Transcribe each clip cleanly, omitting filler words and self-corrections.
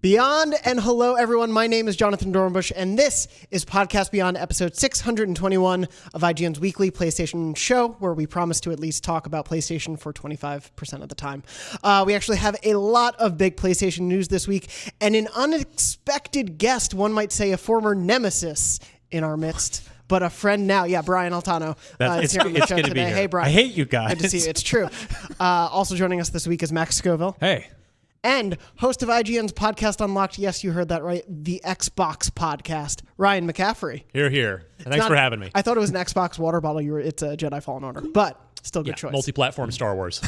Beyond and hello, everyone. My name is Jonathon Dornbush, and this is Podcast Beyond, episode 621 of IGN's weekly PlayStation show, where we promise to at least talk about PlayStation for 25% of the time. We actually have a lot of big PlayStation news this week, and an unexpected guest, one might say a former nemesis in our midst, but a friend now. Yeah, Brian Altano. It's good to be here. Hey, Brian. I hate you guys. Good to see you. It's true. Also joining us this week is Max Scoville. Hey. And host of IGN's Podcast Unlocked, yes, you heard that right, the Xbox podcast, Ryan McCaffrey. Here. Thanks for having me. I thought it was an Xbox water bottle. It's a Jedi Fallen Order, but still good choice. Multiplatform Star Wars.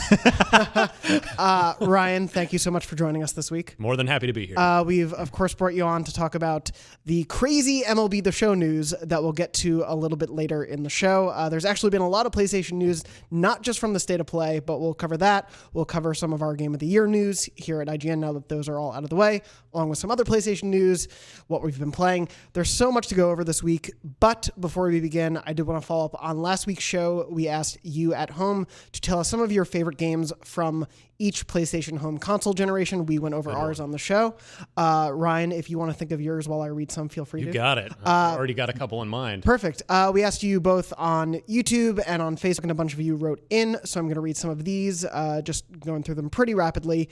Ryan, thank you so much for joining us this week. More than happy to be here. We've, of course, brought you on to talk about the crazy MLB The Show news that we'll get to a little bit later in the show. There's actually been a lot of PlayStation news, not just from the State of Play, but we'll cover that. We'll cover some of our Game of the Year news here at IGN now that those are all out of the way, along with some other PlayStation news, what we've been playing. There's so much to go over this week, but before we begin, I did want to follow up on last week's show. We asked you at home to tell us some of your favorite games from each PlayStation home console generation. We went over ours on the show. Ryan, if you want to think of yours while I read some, feel free to. You got it. I've already got a couple in mind. Perfect. We asked you both on YouTube and on Facebook, and a bunch of you wrote in, so I'm going to read some of these, just going through them pretty rapidly.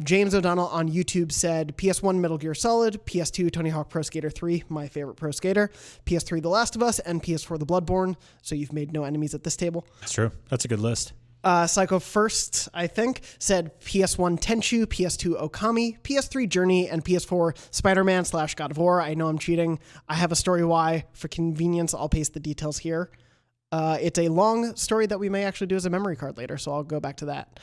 James O'Donnell on YouTube said, PS1 Metal Gear Solid, PS2 Tony Hawk Pro Skater 3, my favorite Pro Skater, PS3 The Last of Us, and PS4 The Bloodborne, so you've made no enemies at this table. That's true. That's a good list. Psycho First, I think, said PS1 Tenchu, PS2 Okami, PS3 Journey, and PS4 Spider-Man / God of War. I know I'm cheating. I have a story why. For convenience, I'll paste the details here. It's a long story that we may actually do as a memory card later, so I'll go back to that.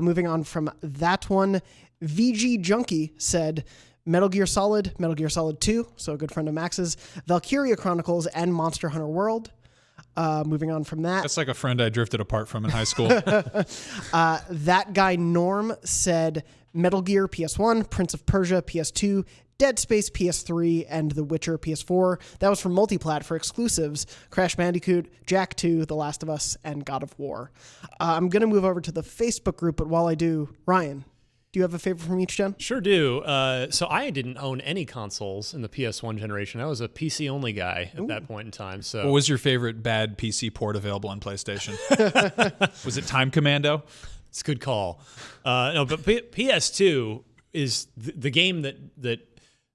Moving on from that one, VG Junkie said Metal Gear Solid 2, so a good friend of Max's, Valkyria Chronicles, and Monster Hunter World. Moving on from that. That's like a friend I drifted apart from in high school. That guy Norm said Metal Gear PS1, Prince of Persia PS2, Dead Space PS3, and The Witcher PS4. That was for multiplat. For exclusives, Crash Bandicoot, Jak 2, The Last of Us, and God of War. I'm going to move over to the Facebook group, but while I do, Ryan, do you have a favorite from each gen? Sure do. So I didn't own any consoles in the PS1 generation. I was a PC-only guy at that point in time. So What was your favorite bad PC port available on PlayStation? Was it Time Commando? It's a good call. No, but PS2 is the game that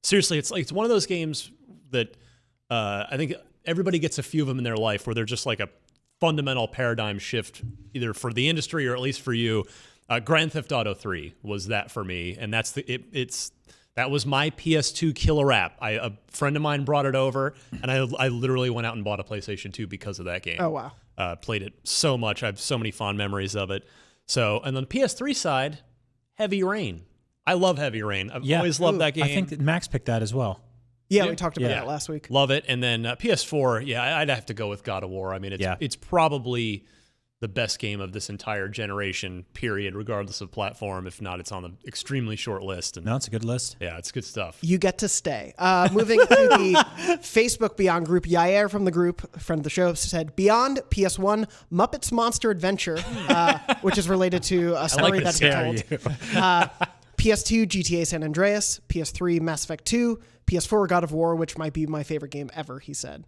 seriously, it's one of those games that I think everybody gets a few of them in their life where they're just like a fundamental paradigm shift, either for the industry or at least for you. Grand Theft Auto 3 was that for me, and that was my PS2 killer app. A friend of mine brought it over, and I literally went out and bought a PlayStation 2 because of that game. Oh, wow. Played it so much. I have so many fond memories of it. So, and on the PS3 side, Heavy Rain. I love Heavy Rain. I've always loved that game. I think that Max picked that as well. Yeah, we talked about that last week. Love it. And then PS4, I'd have to go with God of War. I mean, it's probably the best game of this entire generation, period, regardless of platform. If not, it's on the extremely short list. And no, it's a good list. Yeah, it's good stuff. You get to stay. Moving to the Facebook Beyond group, Yair from the group, friend of the show, said Beyond PS1 Muppets Monster Adventure, which is related to a story that's told. PS2 GTA San Andreas, PS3 Mass Effect 2, PS4 God of War, which might be my favorite game ever, he said.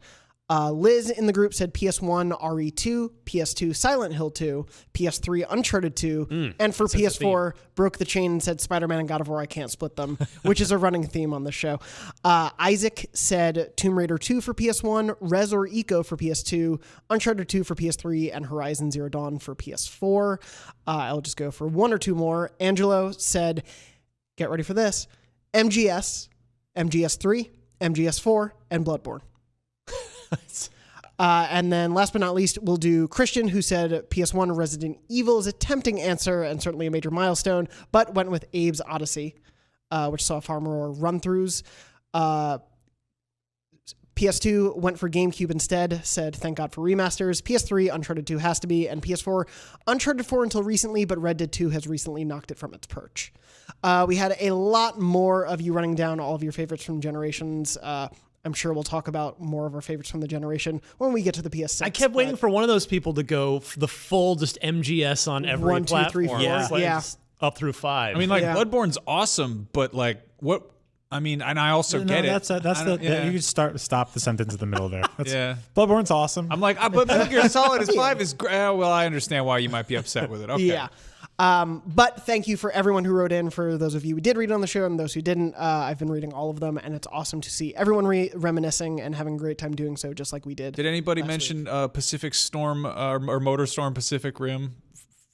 Liz in the group said PS1 RE2, PS2 Silent Hill 2, PS3 Uncharted 2, and for PS4 broke the chain and said Spider-Man and God of War, I can't split them, which is a running theme on the show. Isaac said Tomb Raider 2 for PS1, Res or Eco for PS2, Uncharted 2 for PS3, and Horizon Zero Dawn for PS4. I'll just go for one or two more. Angelo said, get ready for this, MGS, MGS3, MGS4, and Bloodborne. And then last but not least, we'll do Christian, who said PS1 Resident Evil is a tempting answer and certainly a major milestone, but went with Abe's Odyssey, which saw far more run-throughs. PS2 went for GameCube instead, said thank God for remasters. PS3, Uncharted 2 has to be, and PS4, Uncharted 4 until recently, but Red Dead 2 has recently knocked it from its perch. We had a lot more of you running down all of your favorites from generations. I'm sure we'll talk about more of our favorites from the generation when we get to the PS6. I kept waiting for one of those people to go the full just MGS on every platform. 1, 2, 3, 4. Yeah. up through 5. I mean, like Yeah. Bloodborne's awesome, but like what? I mean, and I also get it. You can stop the sentence in the middle there. Yeah. Bloodborne's awesome. I'm like, but Metal Gear Solid is 5 is great. Well, I understand why you might be upset with it. Okay. Yeah. But thank you for everyone who wrote in. For those of you who did read on the show and those who didn't, I've been reading all of them, and it's awesome to see everyone reminiscing and having a great time doing so, just like we did. Did anybody mention Pacific Storm or Motor Storm Pacific Rim?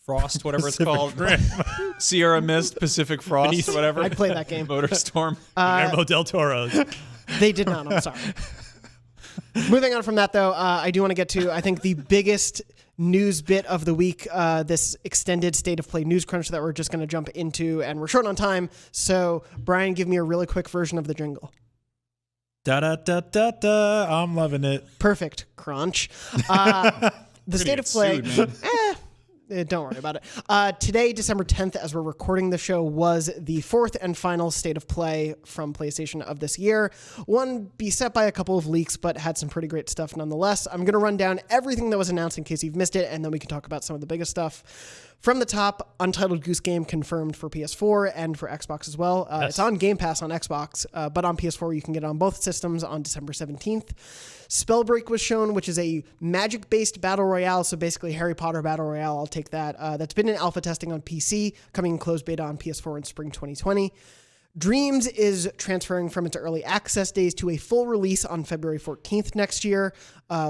Frost, whatever it's called. Sierra Mist, Pacific Frost, whatever. I played that game. Motor Storm. Guillermo del Toro's. They did not. I'm sorry. Moving on from that, though, I do want to get to, I think, the biggest news bit of the week, this extended State of Play news crunch that we're just going to jump into, and we're short on time. So, Brian, give me a really quick version of the jingle. Da da da da da. I'm loving it. Perfect. Crunch. The State of Play. Sued, man. Don't worry about it. Today, December 10th, as we're recording the show, was the 4th and final State of Play from PlayStation of this year. One beset by a couple of leaks, but had some pretty great stuff nonetheless. I'm going to run down everything that was announced in case you've missed it, and then we can talk about some of the biggest stuff. From the top, Untitled Goose Game confirmed for PS4 and for Xbox as well. Yes. It's on Game Pass on Xbox, but on PS4 you can get it on both systems on December 17th. Spellbreak was shown, which is a magic-based battle royale, so basically Harry Potter battle royale. I'll take that. That's been in alpha testing on PC, coming in closed beta on PS4 in spring 2020. Dreams is transferring from its early access days to a full release on February 14th next year,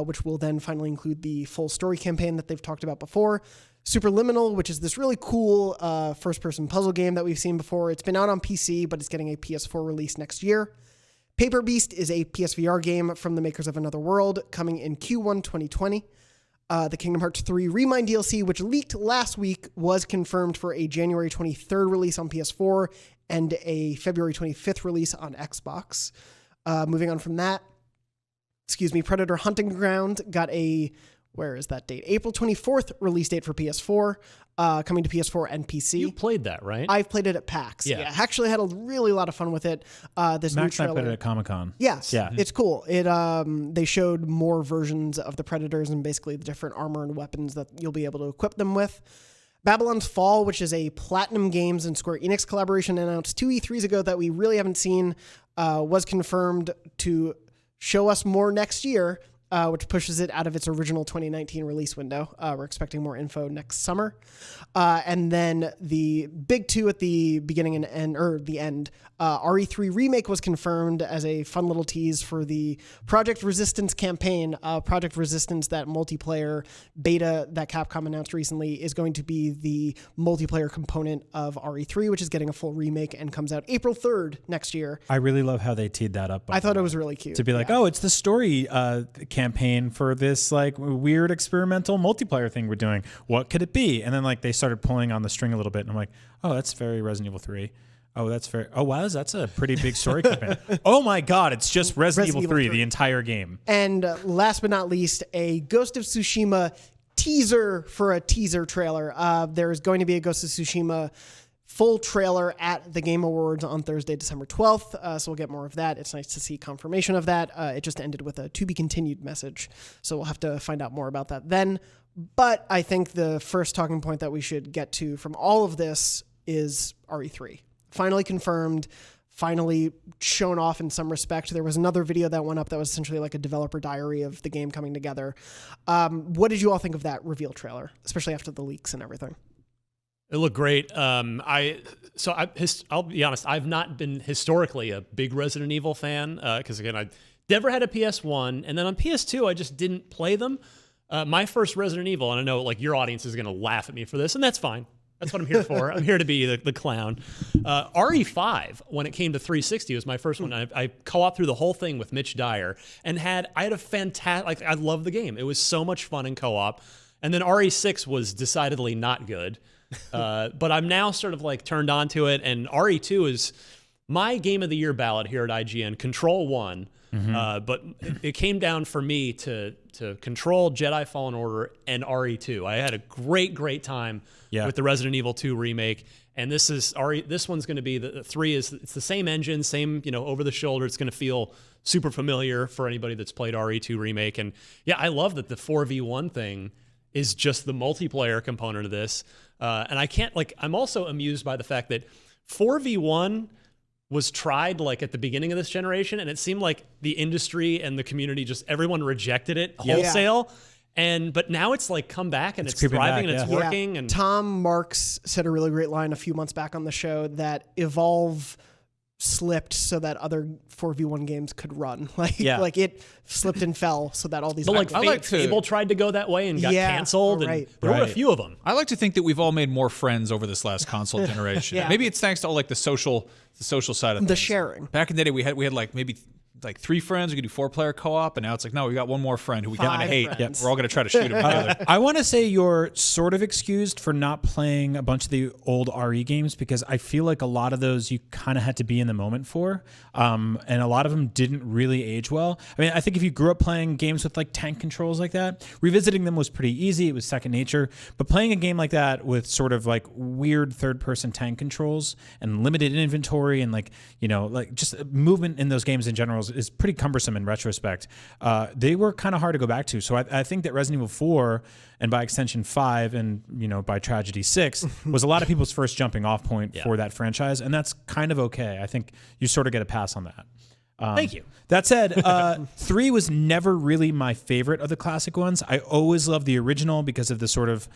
which will then finally include the full story campaign that they've talked about before. Superliminal, which is this really cool first-person puzzle game that we've seen before. It's been out on PC, but it's getting a PS4 release next year. Paper Beast is a PSVR game from the makers of Another World, coming in Q1 2020. The Kingdom Hearts 3 Remind DLC, which leaked last week, was confirmed for a January 23rd release on PS4 and a February 25th release on Xbox. Moving on from that, Predator Hunting Ground got a... Where is that date? April 24th release date for PS4, coming to PS4 and PC. You played that, right? I've played it at PAX. Yeah. I actually had a really lot of fun with it. This new Max and I trailer. played it at Comic-Con. Yes, Yeah. it's cool. It they showed more versions of the Predators and basically the different armor and weapons that you'll be able to equip them with. Babylon's Fall, which is a Platinum Games and Square Enix collaboration announced 2 E3s ago that we really haven't seen, was confirmed to show us more next year. Which pushes it out of its original 2019 release window. We're expecting more info next summer. And then the big two at the beginning and end, or the end, RE3 Remake was confirmed as a fun little tease for the Project Resistance campaign. Project Resistance, that multiplayer beta that Capcom announced recently, is going to be the multiplayer component of RE3, which is getting a full remake and comes out April 3rd next year. I really love how they teed that up. I thought it was really cute. To be like, oh, it's the story campaign for this like weird experimental multiplayer thing we're doing. What could it be? And then like they started pulling on the string a little bit, and I'm like, oh, that's very Resident Evil 3. Oh, that's very. Oh, wow, that's a pretty big story campaign. Oh my God, it's just Resident Evil 3, the entire game. And last but not least, a Ghost of Tsushima teaser for a teaser trailer. There's going to be a Ghost of Tsushima full trailer at the Game Awards on Thursday, December 12th. So we'll get more of that. It's nice to see confirmation of that. It just ended with a to be continued message. So we'll have to find out more about that then. But I think the first talking point that we should get to from all of this is RE3. Finally confirmed, finally shown off in some respect. There was another video that went up that was essentially like a developer diary of the game coming together. What did you all think of that reveal trailer, especially after the leaks and everything? It looked great. I'll be honest, I've not been historically a big Resident Evil fan because, again, I never had a PS1. And then on PS2, I just didn't play them. My first Resident Evil, and I know like your audience is going to laugh at me for this, and that's fine. That's what I'm here for. I'm here to be the clown. RE5, when it came to 360, was my first one. I co-op through the whole thing with Mitch Dyer, and I had a fantastic, I loved the game. It was so much fun in co-op. And then RE6 was decidedly not good. But I'm now sort of like turned on to it, and RE2 is my game of the year ballot here at IGN. Control won, but it came down for me to Control, Jedi Fallen Order, and RE2. I had a great time with the Resident Evil 2 remake, and this one's going to be the 3 is it's the same engine, same over the shoulder. It's going to feel super familiar for anybody that's played RE2 remake, and yeah, I love that the 4v1 thing is just the multiplayer component of this. And I can't I'm also amused by the fact that 4v1 was tried like at the beginning of this generation, and it seemed like the industry and the community everyone rejected it wholesale. But now it's like come back and it's thriving and it's working. And Tom Marks said a really great line a few months back on the show that Evolve slipped so that other 4v1 games could run. Like it slipped and fell so that all these. But Fable tried to go that way and got canceled. And there were a few of them. I like to think that we've all made more friends over this last console generation. Maybe it's thanks to all the social side of things. The sharing. Back in the day, we had maybe 3 friends. We could do 4-player co-op, and now it's no, we got one more friend who we kind of hate. We're all going to try to shoot him together. I want to say you're sort of excused for not playing a bunch of the old RE games because I feel like a lot of those you kind of had to be in the moment for, and a lot of them didn't really age well. I mean, I think if you grew up playing games with tank controls like that, revisiting them was pretty easy. It was second nature. But playing a game like that with sort of weird third-person tank controls and limited inventory and just movement in those games in general is pretty cumbersome in retrospect. They were kind of hard to go back to. So I think that Resident Evil 4 and by extension 5 and by tragedy 6 was a lot of people's first jumping off point for that franchise. And that's kind of okay. I think you sort of get a pass on that. Thank you. That said, 3 was never really my favorite of the classic ones. I always loved the original because of the sort of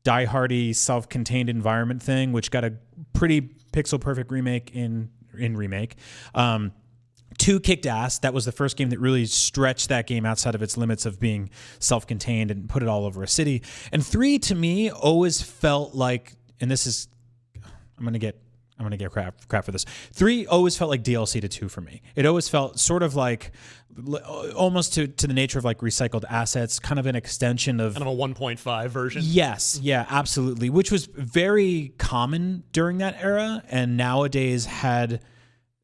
die-hardy, self-contained environment thing, which got a pretty pixel-perfect remake in Remake. 2 kicked ass. That was the first game that really stretched that game outside of its limits of being self-contained and put it all over a city. And 3 to me always felt like, and this is, I'm gonna get crap for this. 3 always felt like DLC to 2 for me. It always felt sort of like almost to the nature of recycled assets, kind of an extension of kind of a 1.5 version. Yes, yeah, absolutely. Which was very common during that era, and nowadays had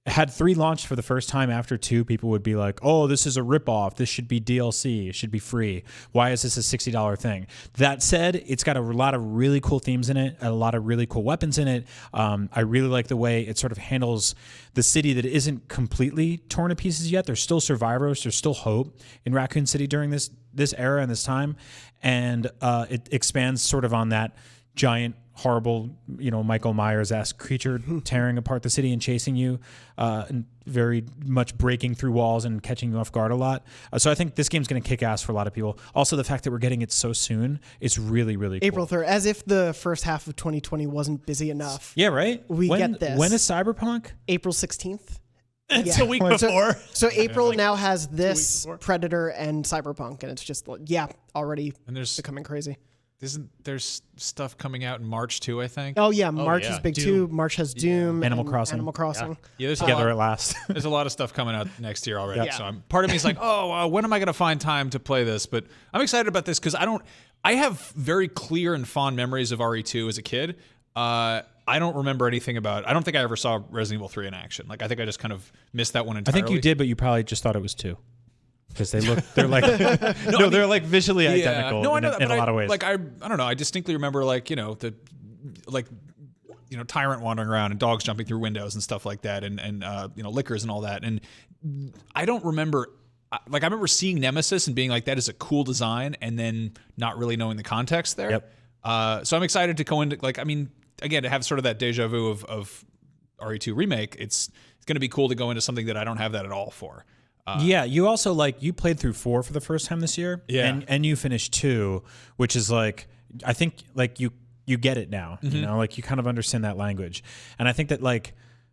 3 launched for the first time after 2, people would be like, oh, this is a ripoff. This should be DLC. It should be free. Why is this a $60 thing? That said, it's got a lot of really cool themes in it, a lot of really cool weapons in it. I really like the way it sort of handles the city that isn't completely torn to pieces yet. There's still survivors. There's still hope in Raccoon City during this era and this time. And it expands sort of on that giant, horrible, Michael Myers-esque creature tearing apart the city and chasing you, and very much breaking through walls and catching you off guard a lot. So I think this game's going to kick ass for a lot of people. Also, the fact that we're getting it so soon, it's really, really cool. April 3rd, as if the first half of 2020 wasn't busy enough. Yeah, right? Get this. When is Cyberpunk? April 16th. It's a week before. So April now has this, Predator, and Cyberpunk, and it's just, already becoming crazy. There's stuff coming out in March too, I think. Oh yeah, March is big too. March has Doom, Animal Crossing. Animal Crossing. Yeah, there's together at last. There's a lot of stuff coming out next year already. So part of me is like, when am I going to find time to play this? But I'm excited about this because I have very clear and fond memories of RE2 as a kid. I don't remember anything about. I don't think I ever saw Resident Evil 3 in action. I think I just kind of missed that one entirely. I think you did, but you probably just thought it was 2. Because they're they're visually identical in a lot of ways. I don't know. I distinctly remember Tyrant wandering around and dogs jumping through windows and stuff like that, and liquors and all that. And I don't remember. I remember seeing Nemesis and being like, that is a cool design, and then not really knowing the context there. Yep. So I'm excited to go into again to have sort of that deja vu of RE2 Remake. It's going to be cool to go into something that I don't have that at all for. You also you played through 4 for the first time this year, and you finished 2, which is I think you get it now, you kind of understand that language, and I think that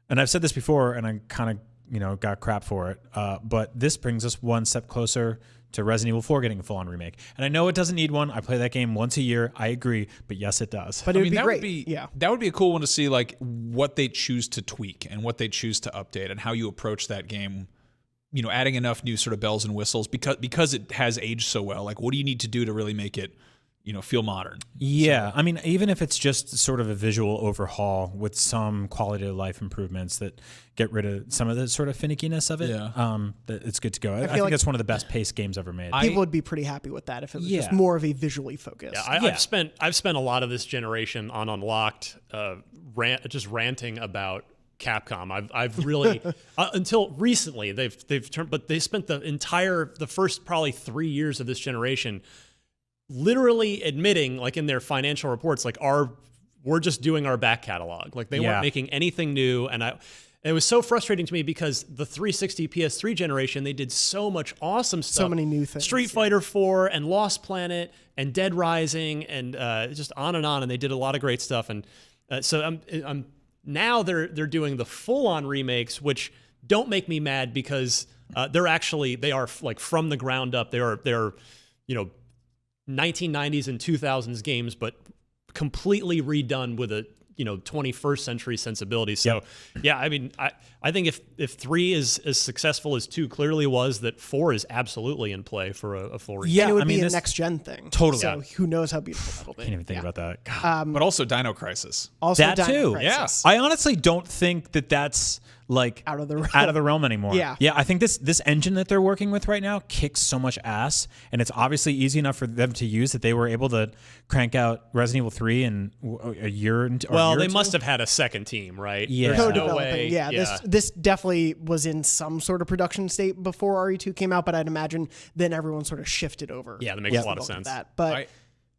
and I've said this before, and I kind of got crap for it, but this brings us one step closer to Resident Evil 4 getting a full-on remake, and I know it doesn't need one. I play that game once a year. I agree, but yes, it does. But it would be great. That would be a cool one to see, what they choose to tweak and what they choose to update and how you approach that game. Adding enough new sort of bells and whistles because it has aged so well. What do you need to do to really make it, feel modern? Yeah, I mean, even if it's just sort of a visual overhaul with some quality of life improvements that get rid of some of the sort of finickiness of it, it's good to go. I think that's one of the best paced games ever made. People would be pretty happy with that if it was just more of a visually focused. I've spent a lot of this generation on Unlocked, just ranting about Capcom. I've really until recently they've turned, but they spent the first probably 3 years of this generation literally admitting, in their financial reports, our we're just doing our back catalog. Like they weren't making anything new, and it was so frustrating to me because the 360 PS3 generation, they did so much awesome stuff. So many new things. Street Fighter 4 and Lost Planet and Dead Rising and just on, and they did a lot of great stuff. And so I'm now they're doing the full-on remakes, which don't make me mad because they are like from the ground up. They're 1990s and 2000s games, but completely redone with a 21st century sensibility. So I mean, I think if 3 is as successful as 2 clearly was, that 4 is absolutely in play for a full remake. Yeah, and it would be a next gen thing. Totally. So who knows how beautiful that'll be. Can't even think about that. God. But also Dino Crisis. Also That Dino too. Crisis. I honestly don't think that's like Out of the realm. out of the realm anymore. Yeah. I think this engine that they're working with right now kicks so much ass, and it's obviously easy enough for them to use that they were able to crank out Resident Evil 3 in a year. Well, they must have had a second team, right? Yeah. There's no Co-developing. way. Yeah, this definitely was in some sort of production state before RE2 came out, but I'd imagine then everyone sort of shifted over. Yeah, that makes a lot of sense. That. But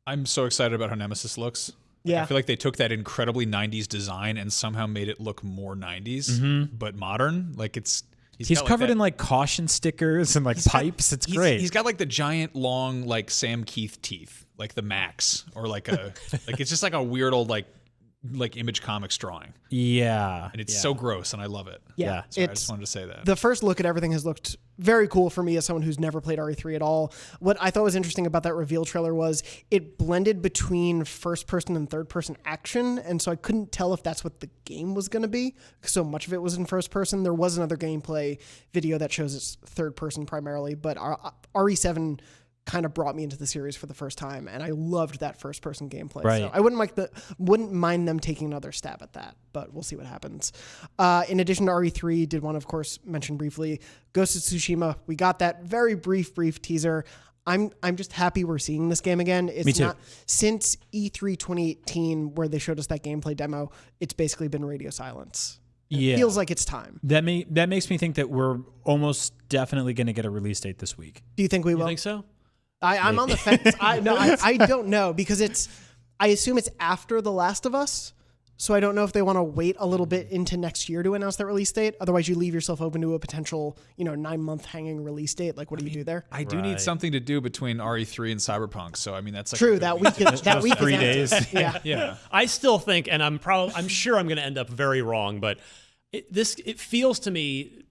I'm so excited about how Nemesis looks. Yeah. I feel like they took that incredibly 90s design and somehow made it look more 90s, but modern. Like He's covered in like caution stickers and like pipes. It's great. He's got like the giant long like Sam Keith teeth, like the Max, or like it's just like a weird old like Image Comics drawing. Yeah. And it's so gross, and I love it. yeah, Sorry, I just wanted to say that. The first look at everything has looked very cool for me as someone who's never played RE3 at all. What I thought was interesting about that reveal trailer was it blended between first person and third person action, and so I couldn't tell if that's what the game was going to be. So much of it was in first person. There was another gameplay video that shows it's third person primarily, but RE7 kind of brought me into the series for the first time, and I loved that first person gameplay. Right. So I wouldn't mind them taking another stab at that, but we'll see what happens. In addition to RE3, did want to of course mention briefly Ghost of Tsushima. We got that very brief teaser. I'm just happy we're seeing this game again. It's Me too. not since E3 2018 where they showed us that gameplay demo. It's basically been radio silence. It feels like it's time. That makes me think that we're almost definitely going to get a release date this week. Do you think we will? You think so? I'm on the fence. I don't know because I assume it's after The Last of Us. So I don't know if they want to wait a little bit into next year to announce that release date. Otherwise, you leave yourself open to a potential, 9-month hanging release date. Like, what do you do there? I do need something to do between RE3 and Cyberpunk. So I mean, that's like True. That week. That week. 3 is days. Yeah. I still think, and I'm sure I'm going to end up very wrong, but it feels to me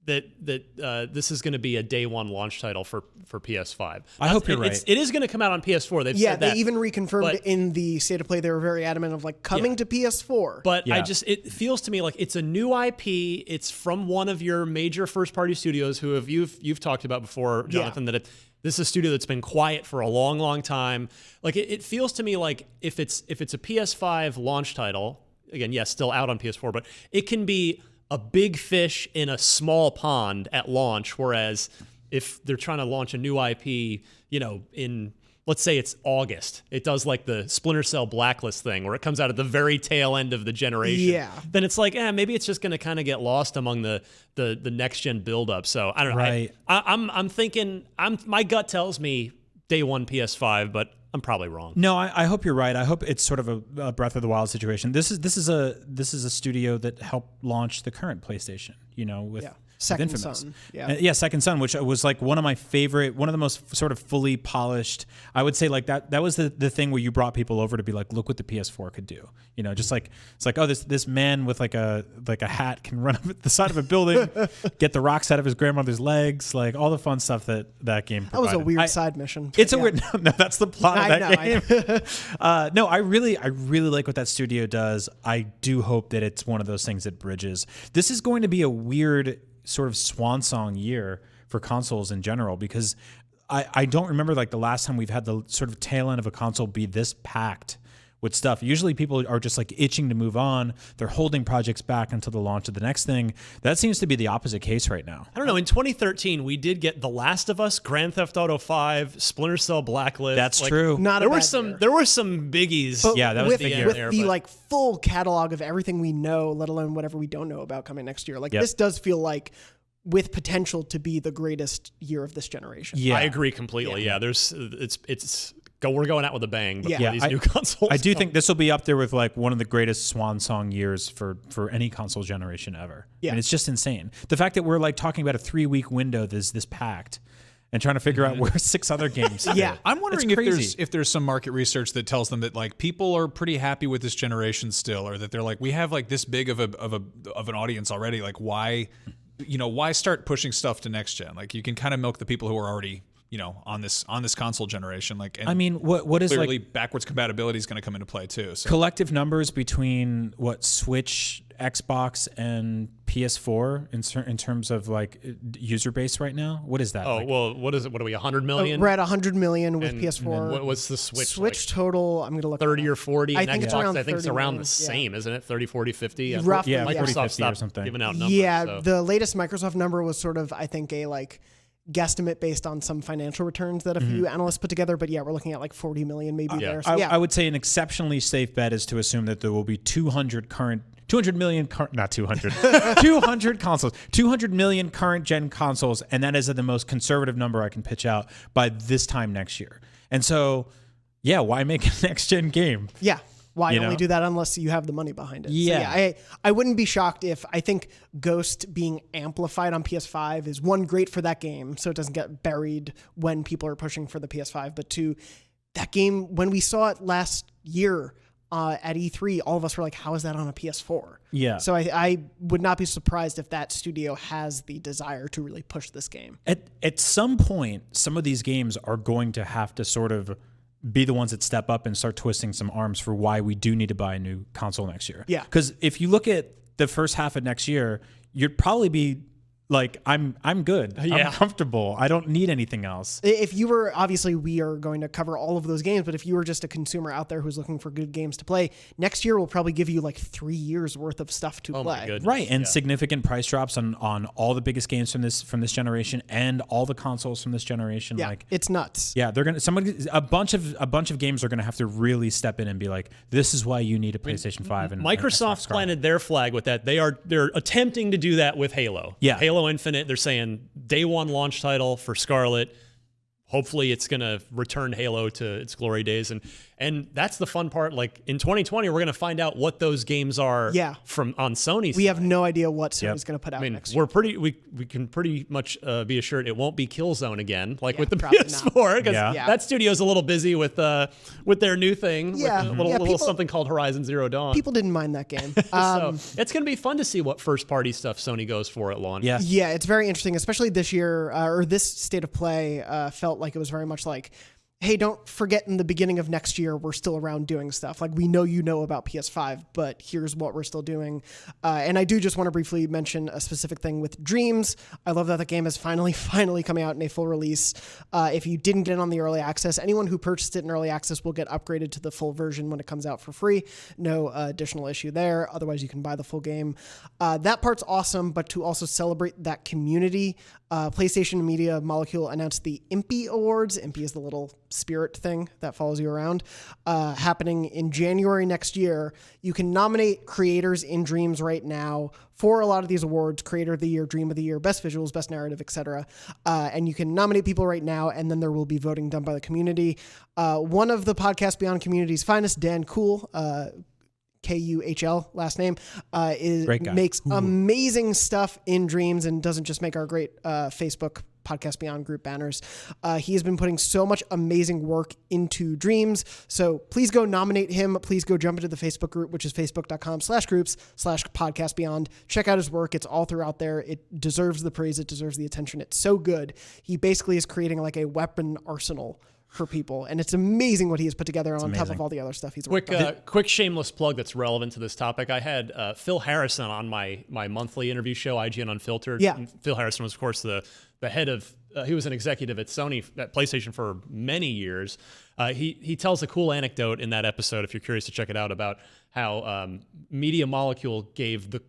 that this is going to be a day one launch title for PS5. I hope you're right. It is going to come out on PS4. They've said that. They even reconfirmed in the State of Play. They were very adamant of coming to PS4. But it feels to me like it's a new IP. It's from one of your major first party studios who you've talked about before, Jonathan. That this is a studio that's been quiet for a long, long time. Like it feels to me like if it's a PS5 launch title, again, yes, still out on PS4, but it can be a big fish in a small pond at launch, whereas if they're trying to launch a new IP, in, let's say it's August, it does like the Splinter Cell Blacklist thing where it comes out at the very tail end of the generation. Then it's like, maybe it's just going to kind of get lost among the next gen buildup. So I don't know. Right. I'm thinking, my gut tells me day one PS5, but I'm probably wrong. No, I hope you're right. I hope it's sort of a Breath of the Wild situation. This is a studio that helped launch the current PlayStation. With Second Infamous. Son. Second Son, which was like one of the most sort of fully polished. I would say like that was the thing where you brought people over to be like, look what the PS4 could do. Just like it's like, oh, this man with like a hat can run up the side of a building, get the rocks out of his grandmother's legs, like all the fun stuff that game provided. That was a weird side mission. It's a weird. No, that's the plot of that game. No, I really like what that studio does. I do hope that it's one of those things that bridges. This is going to be a weird sort of swan song year for consoles in general, because I don't remember like the last time we've had the sort of tail end of a console be this packed with stuff. Usually people are just like itching to move on. They're holding projects back until the launch of the next thing. That seems to be the opposite case right now. I don't know. In 2013, we did get The Last of Us, Grand Theft Auto 5, Splinter Cell Blacklist. That's true. There were some biggies. But that was the year. With the like full catalog of everything we know, let alone whatever we don't know about coming next year. Like this does feel like with potential to be the greatest year of this generation. Yeah, I agree completely. Yeah, it's we're going out with a bang before Yeah. these new consoles. I do come. think this will be up there with like one of the greatest swan song years for any console generation ever. Yeah. I mean, it's just insane. The fact that we're like talking about a 3-week window this packed and trying to figure out where 6 other games fit. Yeah. I'm wondering It's if there's some market research that tells them that like people are pretty happy with this generation still, or that they're like, we have like this big of an audience already. Like why start pushing stuff to next gen? Like you can kind of milk the people who are already on this console generation. Like, and I mean, what is clearly like backwards compatibility is going to come into play too. So. collective numbers between what Switch, Xbox, and PS4 in terms of like user base right now? What is that? Oh, like, well, what is it? What are we, 100 million? We're at 100 million with And PS4. what's the Switch? Switch total, I'm going to look 30 it or up. 40. I And think it's Xbox, around I think it's 30 around the million, same, isn't it? 30, 40, 50? Roughly, yeah, yeah. 40, Microsoft 50 or stopped something. giving out numbers. Yeah, so. the latest Microsoft number was sort of, I think, a like guesstimate based on some financial returns that a few analysts put together. But yeah, we're looking at like 40 million maybe there. So yeah, I would say an exceptionally safe bet is to assume that there will be 200 million not 200 200 consoles, 200 million current gen consoles, and that is the most conservative number I can pitch out by this time next year. And so, yeah, why make a next gen game? yeah. Why You only know? do that unless you have the money behind it? Yeah. So yeah, I wouldn't be shocked if I think Ghost being amplified on PS5 is one, great for that game, so it doesn't get buried when people are pushing for the PS5. But two, that game, when we saw it last year at E3, all of us were like, how is that on a PS4? Yeah. So I would not be surprised if that studio has the desire to really push this game. At some point, some of these games are going to have to sort of be the ones that step up and start twisting some arms for why we do need to buy a new console next year. Yeah. Because if you look at the first half of next year, you'd probably be like, I'm good. Yeah. I'm comfortable. I don't need anything else. If you were, obviously we are going to cover all of those games, but if you were just a consumer out there who's looking for good games to play, next year will probably give you like 3 years worth of stuff to Oh play. my goodness. Right, and Yeah. significant price drops on all the biggest games from this generation and all the consoles from this generation. Yeah, Like, it's nuts. yeah, they're gonna a bunch of games are gonna have to really step in and be like, this is why you need a PlayStation 5. And Microsoft Xbox planted their flag with that. They're attempting to do that with Halo. Yeah. Halo Infinite, they're saying day one launch title for Scarlet. Hopefully it's going to return Halo to its glory days. And that's the fun part. Like in 2020, we're going to find out what those games are from on Sony's We side. have no idea what Sony's going to put out I mean, next year. we can pretty much be assured it won't be Killzone again, like Yeah, with the probably not. PS4, because Yeah. that studio's a little busy with their new thing, Yeah. with a little, Yeah, little people- something called Horizon Zero Dawn. People didn't mind that game. So it's going to be fun to see what first party stuff Sony goes for at launch. Yeah. Yeah, it's very interesting, especially this year, or this state of play felt like it was very much like, hey, don't forget in the beginning of next year, we're still around doing stuff. Like, we know you know about PS5, but here's what we're still doing. And I do just want to briefly mention a specific thing with Dreams. I love that the game is finally coming out in a full release. If you didn't get it on the early access, anyone who purchased it in early access will get upgraded to the full version when it comes out for free. No additional issue there. Otherwise, you can buy the full game. That part's awesome, but to also celebrate that community, PlayStation Media Molecule announced the IMPI Awards. IMPI is the little spirit thing that follows you around, happening in January next year. You can nominate creators in Dreams right now for a lot of these awards: Creator of the Year, Dream of the Year, Best Visuals, Best Narrative, etc. And you can nominate people right now, and then there will be voting done by the community. One of the Podcast Beyond community's finest, Dan Kuhl, Kuhl, last name, makes amazing stuff in Dreams and doesn't just make our great Facebook Podcast Beyond group banners. He has been putting so much amazing work into Dreams. So please go nominate him. Please go jump into the Facebook group, which is facebook.com/groups/Podcast Beyond. Check out his work. It's all throughout there. It deserves the praise. It deserves the attention. It's so good. He basically is creating like a weapon arsenal for people, and it's amazing what he has put together on top of all the other stuff he's worked on. Quick shameless plug that's relevant to this topic. I had Phil Harrison on my monthly interview show, IGN Unfiltered. Yeah. And Phil Harrison was, of course, the head of, he was an executive at Sony, at PlayStation for many years. He tells a cool anecdote in that episode, if you're curious to check it out, about how Media Molecule gave the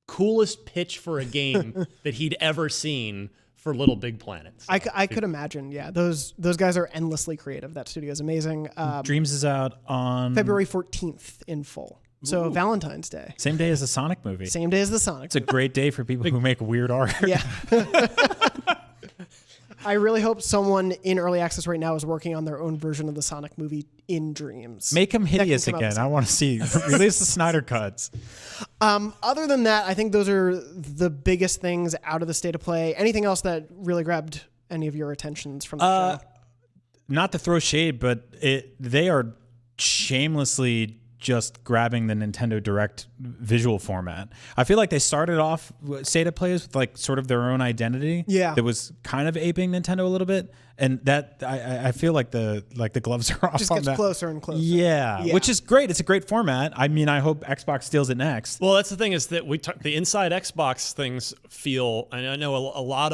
coolest pitch for a game that he'd ever seen for Little Big Planets. I could imagine. Yeah, those guys are endlessly creative. That studio is amazing. Dreams is out on February 14th in full. So Valentine's Day. same day as the Sonic movie. Same day as the Sonic. It's a great day for people who make weird art. Yeah. I really hope someone in early access right now is working on their own version of the Sonic movie in dreams. Make him hideous again. I want to see. Release the Snyder cuts. Other than that, I think those are the biggest things out of the state of play. Anything else that really grabbed any of your attentions from the show? Not to throw shade, but they are shamelessly just grabbing the Nintendo Direct visual format. I feel like they started off State of Plays with like sort of their own identity. Yeah. That was kind of aping Nintendo a little bit. And that I feel like the gloves are off Just on gets that. closer and closer. Yeah, which is great. It's a great format. I mean, I hope Xbox steals it next. Well, that's the thing is that the inside Xbox things feel, and I know a lot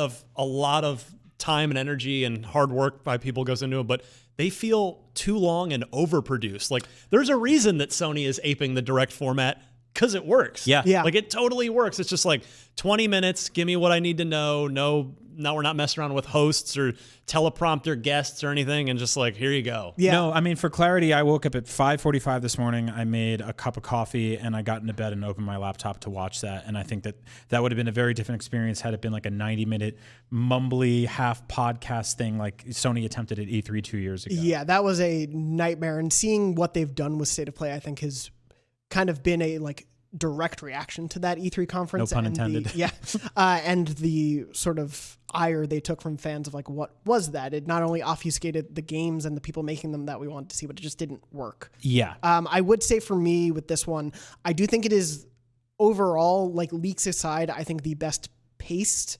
of time and energy and hard work by people goes into it, but they feel too long and overproduced. Like there's a reason that Sony is aping the Direct format because it works. Yeah. Like it totally works. It's just like 20 minutes, give me what I need to know. No, we're not messing around with hosts or teleprompter guests or anything, and just like, here you go. Yeah. No, I mean, for clarity, I woke up at 5:45 this morning. I made a cup of coffee and I got into bed and opened my laptop to watch that. And I think that would have been a very different experience had it been like a 90-minute mumbly half podcast thing like Sony attempted at E3 2 years ago. Yeah, that was a nightmare. And seeing what they've done with State of Play, I think has kind of been a like direct reaction to that E3 conference. No pun intended. And the sort of ire they took from fans of like, what was that? It not only obfuscated the games and the people making them that we wanted to see, but it just didn't work. Yeah. I would say for me with this one, I do think it is overall, like leaks aside, I think the best paced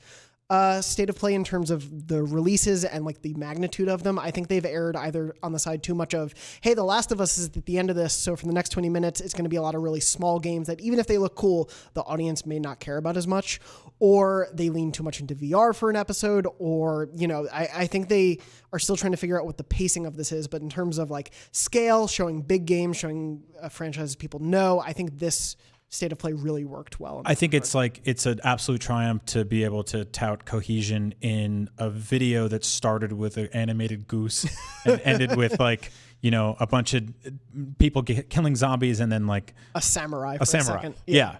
State of Play in terms of the releases and like the magnitude of them. I think they've erred either on the side too much of, hey, The Last of Us is at the end of this, so for the next 20 minutes, it's going to be a lot of really small games that even if they look cool, the audience may not care about as much, or they lean too much into VR for an episode, or, you know, I think they are still trying to figure out what the pacing of this is, but in terms of like scale, showing big games, showing franchises people know, I think this State of Play really worked well. I think it's an absolute triumph to be able to tout cohesion in a video that started with an animated goose and ended with like, you know, a bunch of people killing zombies and then like a samurai for a second. Yeah.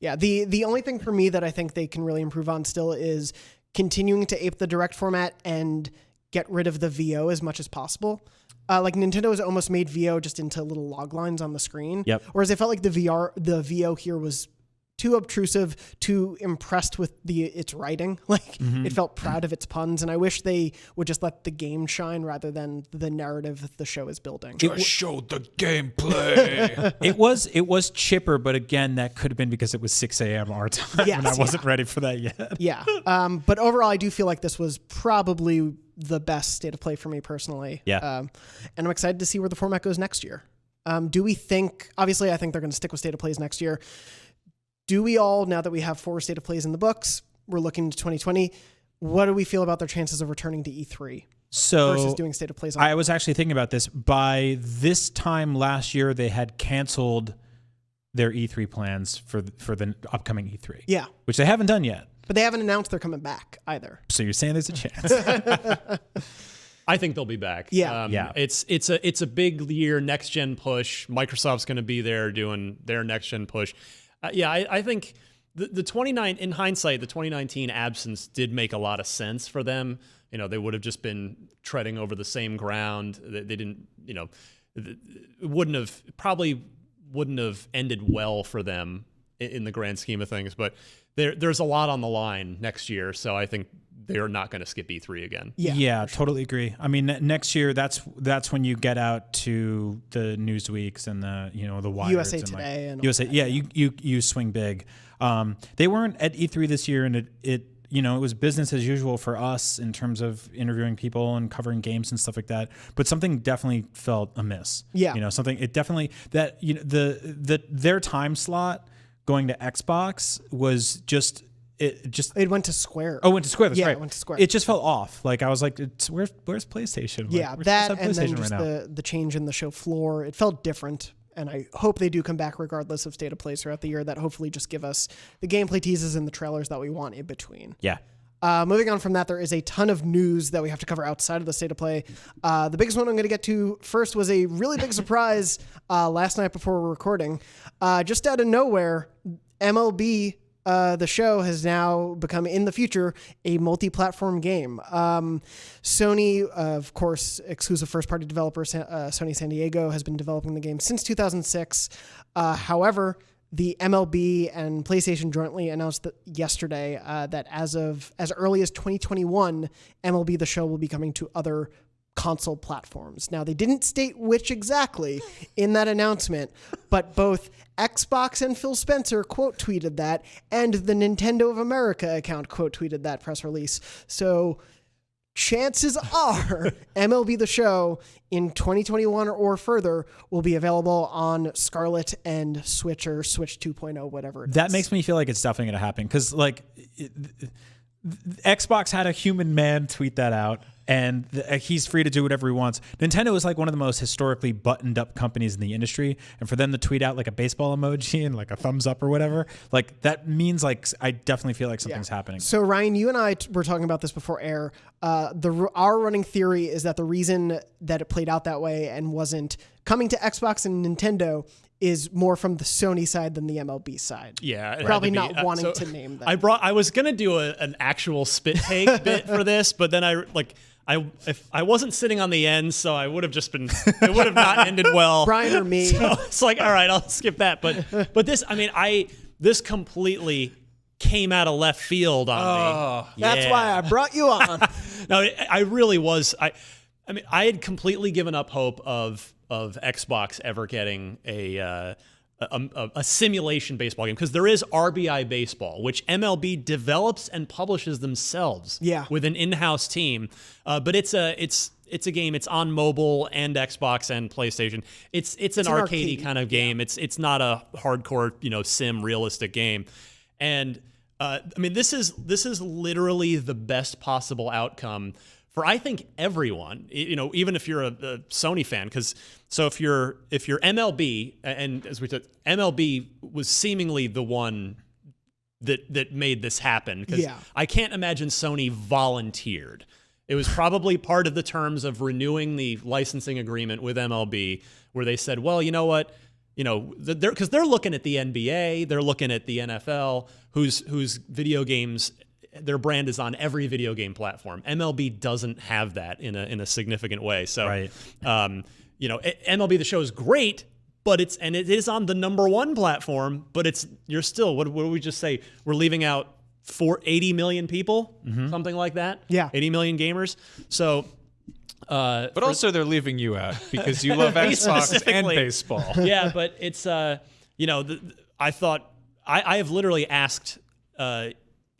Yeah. The only thing for me that I think they can really improve on still is continuing to ape the Direct format and get rid of the VO as much as possible. Like Nintendo has almost made VO just into little log lines on the screen. Yep. Whereas I felt like the VO here was too obtrusive, too impressed with its writing. Like it felt proud of its puns, and I wish they would just let the game shine rather than the narrative that the show is building. Just show the gameplay. It was chipper, but again, that could have been because it was 6 a.m. our time, Yes, and I wasn't ready for that yet. Yeah. But overall, I do feel like this was probably the best State of Play for me personally. Yeah. And I'm excited to see where the format goes next year. Do we think, obviously, I think they're going to stick with State of Plays next year. Do we all, now that we have 4 State of Plays in the books, we're looking to 2020, what do we feel about their chances of returning to E3 versus doing State of Plays? I was actually thinking about this. By this time last year, they had canceled their E3 plans for the upcoming E3. Yeah. Which they haven't done yet. But they haven't announced they're coming back either. So you're saying there's a chance. I think they'll be back. Yeah. It's a big year, next gen push. Microsoft's going to be there doing their next gen push. I think the 29 in hindsight, the 2019 absence did make a lot of sense for them. You know, they would have just been treading over the same ground. They didn't, you know, it probably wouldn't have ended well for them in the grand scheme of things. But there's a lot on the line next year, so I think they're not going to skip E3 again. Yeah, totally agree. I mean, next year that's when you get out to the Newsweeks and the the Wired, USA Today and USA. Yeah, you swing big. They weren't at E3 this year, and it was business as usual for us in terms of interviewing people and covering games and stuff like that. But something definitely felt amiss. Yeah, something it definitely that their time slot going to Xbox was just. It went to Square. Oh, it went to Square. That's right. It went to Square. It just felt off. Like I was like, where's PlayStation? Yeah, that and then just the change in the show floor. It felt different, and I hope they do come back regardless of State of Play throughout the year. That hopefully just give us the gameplay teases and the trailers that we want in between. Yeah. Moving on from that, there is a ton of news that we have to cover outside of the State of Play. The biggest one I'm going to get to first was a really big surprise last night before we're recording. Just out of nowhere, MLB the show has now become, in the future, a multi-platform game. Sony, of course, exclusive first-party developer, Sony San Diego, has been developing the game since 2006. However, the MLB and PlayStation jointly announced that yesterday that as early as 2021, MLB The Show will be coming to other console platforms. Now, they didn't state which exactly in that announcement, but both Xbox and Phil Spencer quote tweeted that, and the Nintendo of America account quote tweeted that press release. So chances are MLB The Show in 2021 or further will be available on Scarlet and Switch or Switch 2.0, whatever it is. That makes me feel like it's definitely going to happen because Xbox had a human man tweet that out, and he's free to do whatever he wants. Nintendo is like one of the most historically buttoned up companies in the industry, and for them to tweet out like a baseball emoji and like a thumbs up or whatever, like that means like I definitely feel like something's happening. So Ryan, you and I were talking about this before air. Our running theory is that the reason that it played out that way and wasn't coming to Xbox and Nintendo is more from the Sony side than the MLB side. Yeah, probably not wanting to name them. I was gonna do an actual spit take bit for this, but then if I wasn't sitting on the end, so I would have just been. It would have not ended well. Brian or me. So it's like, all right, I'll skip that. But this, I mean, this completely came out of left field on me. That's why I brought you on. No, I really was. I mean, I had completely given up hope of Xbox ever getting a simulation baseball game, because there is RBI Baseball, which MLB develops and publishes themselves with an in-house team. But it's a game. It's on mobile and Xbox and PlayStation. It's an arcadey kind of game. Yeah. It's not a hardcore sim realistic game. And I mean, this is literally the best possible outcome for, I think, everyone, even if you're a Sony fan, because if you're MLB, and as we said, MLB was seemingly the one that made this happen, because I can't imagine Sony volunteered. It was probably part of the terms of renewing the licensing agreement with MLB, where they said, well, you know what, because they're looking at the NBA, they're looking at the NFL, whose video games, their brand is on every video game platform. MLB doesn't have that in a significant way. So, MLB The Show is great, but it is on the number one platform. But you're still, what did we just say? We're leaving out 80 million people, something like that. Yeah, 80 million gamers. So, but also they're leaving you out because you love Xbox and baseball. Yeah, but it's I thought I have literally asked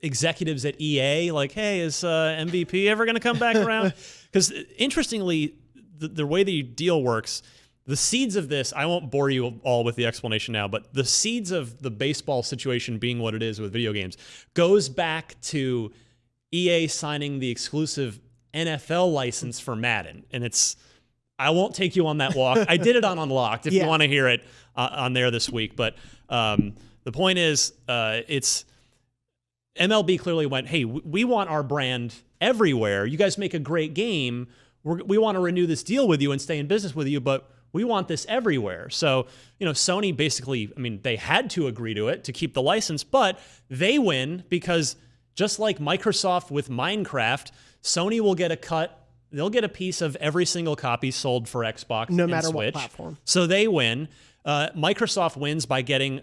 executives at EA, like, hey, is MVP ever going to come back around? Because interestingly, the way the deal works, the seeds of this, I won't bore you all with the explanation now, but the seeds of the baseball situation being what it is with video games goes back to EA signing the exclusive NFL license for Madden. And I won't take you on that walk. I did it on Unlocked if you want to hear it on there this week. But the point is, it's MLB clearly went, hey, we want our brand everywhere. You guys make a great game. We want to renew this deal with you and stay in business with you, but we want this everywhere. So, Sony basically, I mean, they had to agree to it to keep the license, but they win because just like Microsoft with Minecraft, Sony will get a cut. They'll get a piece of every single copy sold for Xbox no and matter Switch. What platform. So they win. Microsoft wins by getting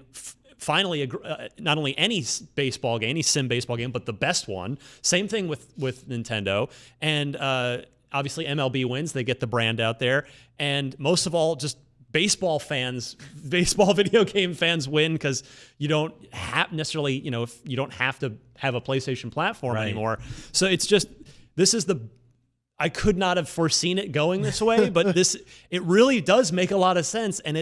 finally not only any baseball game, any sim baseball game, but the best one. Same thing with Nintendo. And obviously MLB wins. They get the brand out there. And most of all, just baseball video game fans win because you don't have necessarily, if you don't have to have a PlayStation platform anymore. So it's just, I could not have foreseen it going this way, but it really does make a lot of sense. And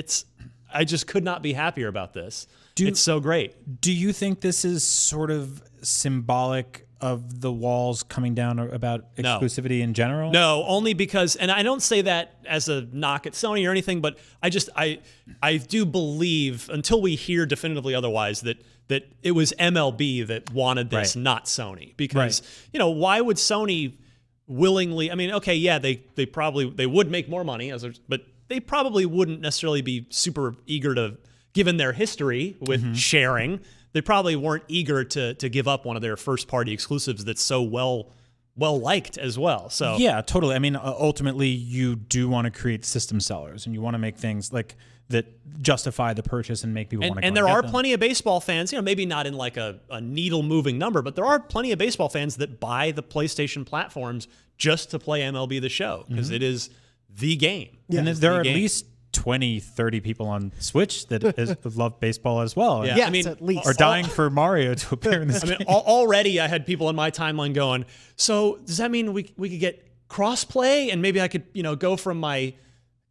I just could not be happier about this. It's so great. Do you think this is sort of symbolic of the walls coming down about exclusivity in general? No, only because, and I don't say that as a knock at Sony or anything, but I do believe, until we hear definitively otherwise, that it was MLB that wanted this, not Sony. Because, why would Sony willingly, I mean, okay, yeah, they would make more money, but they probably wouldn't necessarily be super eager to, given their history with sharing, they probably weren't eager to give up one of their first party exclusives that's so well liked as well. So yeah, totally. I mean, ultimately, you do want to create system sellers, and you want to make things like that justify the purchase and make people want to. And there are plenty of baseball fans, maybe not in like a needle moving number, but there are plenty of baseball fans that buy the PlayStation platforms just to play MLB The Show because it is the game. Yeah. And there are at least 20, 30 people on Switch that love baseball as well. Yeah, I mean, at least. Are dying for Mario to appear in this game. Already I had people in my timeline going, so does that mean we could get cross-play and maybe I could, go from my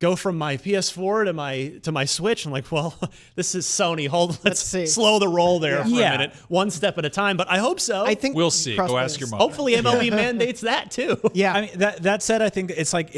PS4 to my Switch? I'm like, well, this is Sony. Let's slow the roll there for a minute, one step at a time. But I hope so. I think we'll see. Go ask your mom. Hopefully MLB mandates that too. Yeah. I mean, that said, I think it's like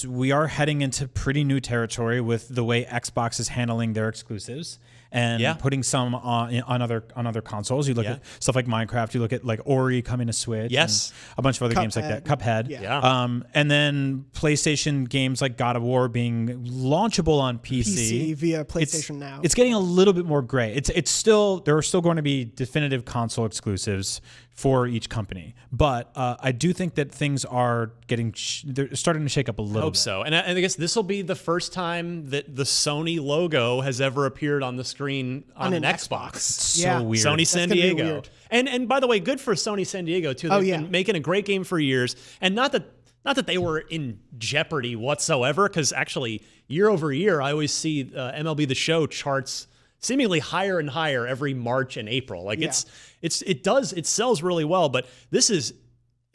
we are heading into pretty new territory with the way Xbox is handling their exclusives and putting some on other consoles. You look at stuff like Minecraft. You look at like Ori coming to Switch. Yes. And a bunch of other games like that. Cuphead. Yeah. And then PlayStation games like God of War being launchable on PC via PlayStation Now. It's getting a little bit more gray. It's still, there are still going to be definitive console exclusives for each company, but I do think that things are they're starting to shake up a little. I hope so, and I guess this will be the first time that the Sony logo has ever appered on the screen on an Xbox. So weird. Sony San Diego, and by the way, good for Sony San Diego too. They've been making a great game for years, and not that they were in jeopardy whatsoever, because actually year over year I always see MLB The Show charts seemingly higher and higher every March and April. Like it sells really well, but this is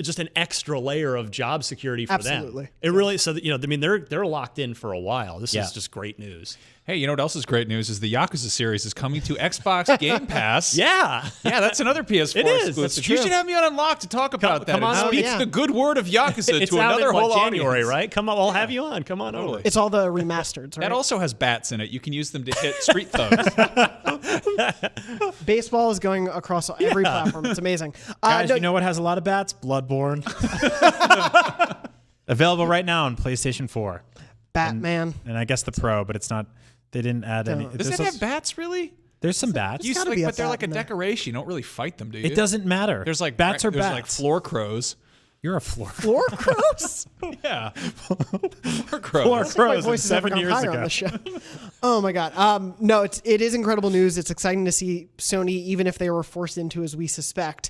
just an extra layer of job security for them. It really, they're locked in for a while. This is just great news. Hey, you know what else is great news is the Yakuza series is coming to Xbox Game Pass. Yeah, that's another PS4 it is. exclusive. That's true. You should have me on Unlocked to talk about that. Come on, it speaks the good word of Yakuza it's to another whole January, audience. right? Come on, I'll have you on. Come on over. It's all the remasters, right? That also has bats in it. You can use them to hit street thugs. Baseball is going across every platform. It's amazing. Guys, you know what has a lot of bats? Bloodborne. Available right now on PlayStation 4. Batman. And I guess the Pro, but it's not. They didn't add any. Does it have bats, really? There's some bats. But they're like a decoration. You don't really fight them, do you? It doesn't matter. There's like bats are bats. There's like floor crows. You're a floor crows? Yeah. Floor crows. Floor crows voice 7 years ago. On the show. Oh my God. No, it is incredible news. It's exciting to see Sony, even if they were forced into, as we suspect,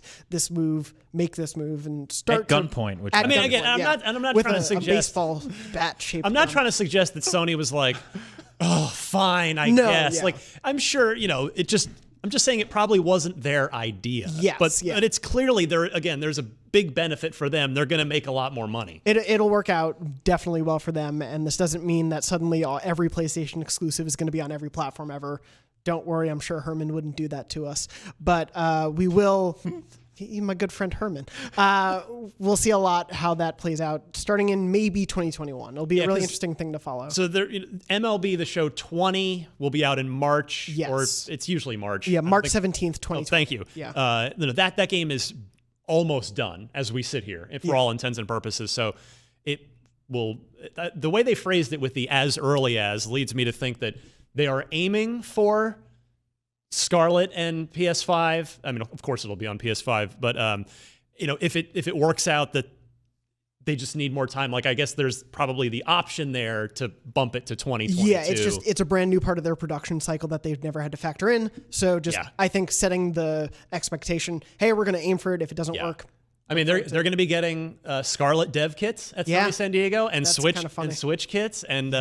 make this move and start at gunpoint. Which I'm not trying to suggest a baseball bat shaped. I'm not trying to suggest that Sony was like, oh, fine, I guess. Yeah. Like, I'm sure, I'm just saying it probably wasn't their idea. Yes, but it's clearly there's a big benefit for them. They're going to make a lot more money. It'll work out definitely well for them. And this doesn't mean that suddenly every PlayStation exclusive is going to be on every platform ever. Don't worry. I'm sure Herman wouldn't do that to us, but we will. My good friend Herman. We'll see a lot how that plays out starting in maybe 2021. It'll be a really interesting thing to follow. So MLB The Show 20 will be out in March. Yes. Or it's usually March. Yeah, March 17th, 2020. Thank you. Yeah. That game is almost done as we sit here for all intents and purposes. So it will, the way they phrased it with the as early as leads me to think that they are aiming for Scarlet and PS5. I mean, of course it'll be on PS5, but if it works out that they just need more time, like I guess there's probably the option there to bump it to 2022. Yeah, it's a brand new part of their production cycle that they've never had to factor in. So I think setting the expectation, hey, we're going to aim for it. If it doesn't work. I mean, they're going to be getting Scarlet dev kits at Sony San Diego and Switch kits, and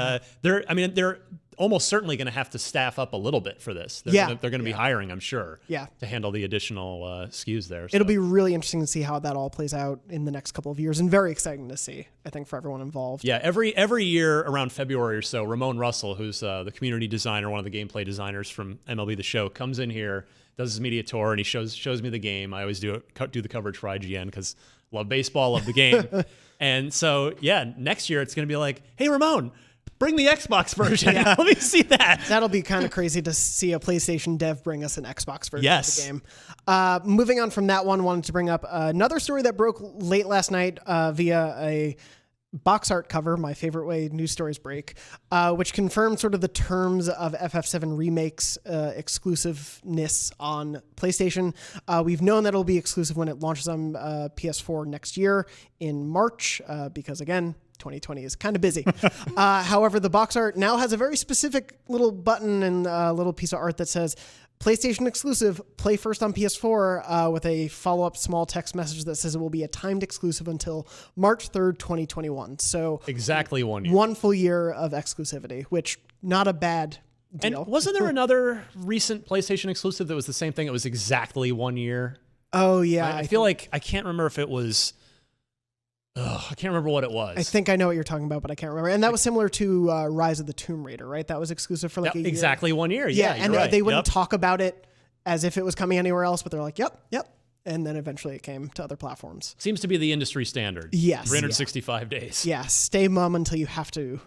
they're almost certainly going to have to staff up a little bit for this. They're going to be hiring, I'm sure, to handle the additional SKUs there. So. It'll be really interesting to see how that all plays out in the next couple of years, and very exciting to see, I think, for everyone involved. Yeah, every year around February or so, Ramon Russell, who's the community designer, one of the gameplay designers from MLB The Show, comes in here, does his media tour, and he shows me the game. I always do the coverage for IGN because love baseball, love the game. And so, next year it's going to be like, hey, Ramon, bring the Xbox version. Let me see that. That'll be kind of crazy to see a PlayStation dev bring us an Xbox version of the game. Moving on from that one, wanted to bring up another story that broke late last night via box art cover, my favorite way news stories break, which confirmed sort of the terms of FF7 Remake's exclusiveness on PlayStation. We've known that it'll be exclusive when it launches on PS4 next year in March, because again, 2020 is kind of busy. However, the box art now has a very specific little button and a little piece of art that says, PlayStation exclusive, play first on PS4, with a follow-up small text message that says it will be a timed exclusive until March 3rd, 2021. So exactly 1 year. 1 full year of exclusivity, which not a bad deal. And wasn't there another recent PlayStation exclusive that was the same thing? It was exactly 1 year. Oh, yeah. I feel like I can't remember if it was... I can't remember what it was. I think I know what you're talking about, but I can't remember. And that was similar to Rise of the Tomb Raider, right? That was exclusive for like a year. Exactly 1 year. Yeah, and right. they wouldn't talk about it as if it was coming anywhere else, but they're like, yep. And then eventually it came to other platforms. Seems to be the industry standard. Yes. 365 days. Yeah, stay mum until you have to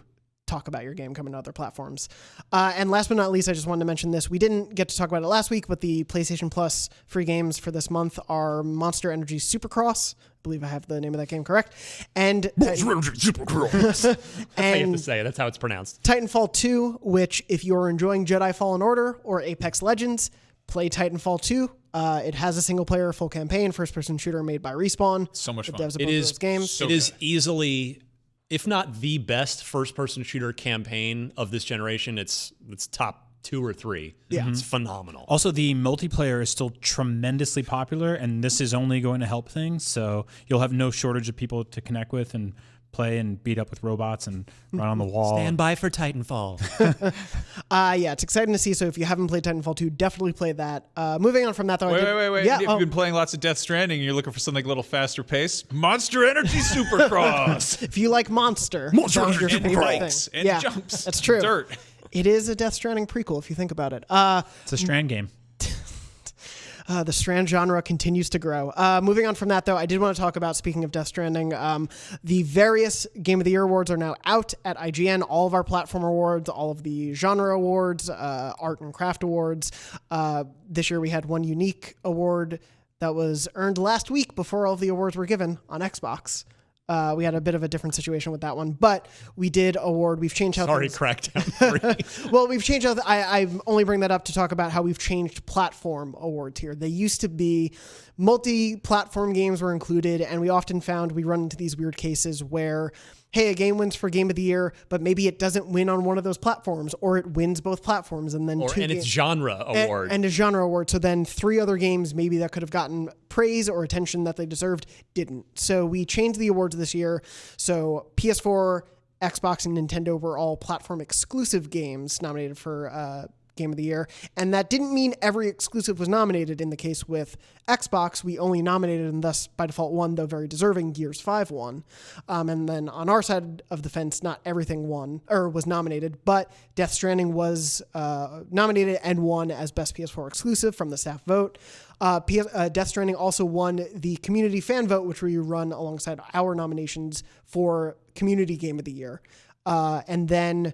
talk about your game coming to other platforms. And last but not least, I just wanted to mention this. We didn't get to talk about it last week, but the PlayStation Plus free games for this month are Monster Energy Supercross. I believe I have the name of that game correct. And Monster Energy Supercross. That's how you have to say it. That's how it's pronounced. Titanfall 2, which if you're enjoying Jedi Fallen Order or Apex Legends, play Titanfall 2. It has a single-player full campaign, first-person shooter made by Respawn. So much fun. The devs of both those games. It is easily, if not the best first-person shooter campaign of this generation, it's top 2 or 3. Yeah. It's phenomenal. Also, the multiplayer is still tremendously popular, and this is only going to help things. So you'll have no shortage of people to connect with and play and beat up with robots and run on the wall. Stand by for Titanfall. Yeah, it's exciting to see. So if you haven't played Titanfall 2, definitely play that. Moving on from that, though. Wait. Yeah, You've been playing lots of Death Stranding and you're looking for something a little faster paced. Monster Energy Supercross. if you like Monster Energy favorite bikes thing. and jumps. That's true. Dirt. It is a Death Stranding prequel, if you think about it. It's a Strand game. The Strand genre continues to grow. Moving on from that, though, I did want to talk about, speaking of Death Stranding, the various Game of the Year awards are now out at IGN. All of our platform awards, all of the genre awards, art and craft awards. This year we had one unique award that was earned last week before all of the awards were given on Xbox. We had a bit of a different situation with that one, but we did award. We've changed how things... Crackdown 3. Well, we've changed how... I only bring that up to talk about how we've changed platform awards here. They used to be multi-platform games were included, and we often found we run into these weird cases where, hey, a game wins for Game of the Year, but maybe it doesn't win on one of those platforms, or it wins both platforms, and then And it's genre award. And a genre award. So then 3 other games maybe that could have gotten praise or attention that they deserved didn't. So we changed the awards this year. So PS4, Xbox, and Nintendo were all platform exclusive games nominated for Game of the Year. And that didn't mean every exclusive was nominated. In the case with Xbox, we only nominated, and thus by default won, though very deserving, Gears 5 won. And then on our side of the fence, not everything won or was nominated, but Death Stranding was nominated and won as Best PS4 exclusive from the staff vote. Death Stranding also won the community fan vote, which we run alongside our nominations for Community Game of the Year. And then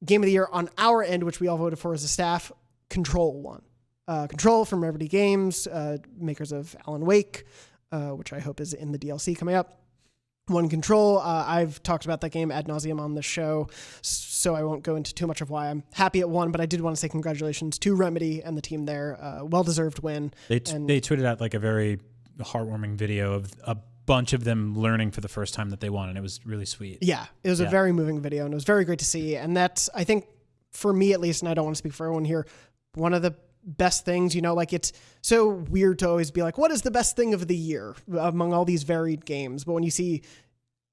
Game of the Year on our end, which we all voted for as a staff, Control won. Control from Remedy Games, makers of Alan Wake, which I hope is in the DLC coming up. Won Control. I've talked about that game ad nauseum on the show, so I won't go into too much of why I'm happy it won, but I did want to say congratulations to Remedy and the team there. Well-deserved win. They tweeted out like a very heartwarming video of a bunch of them learning for the first time that they won, and it was really sweet. Yeah, it was a very moving video, and it was very great to see. And that's, I think, for me at least, and I don't want to speak for everyone here, one of the best things, like it's so weird to always be like, what is the best thing of the year among all these varied games? But when you see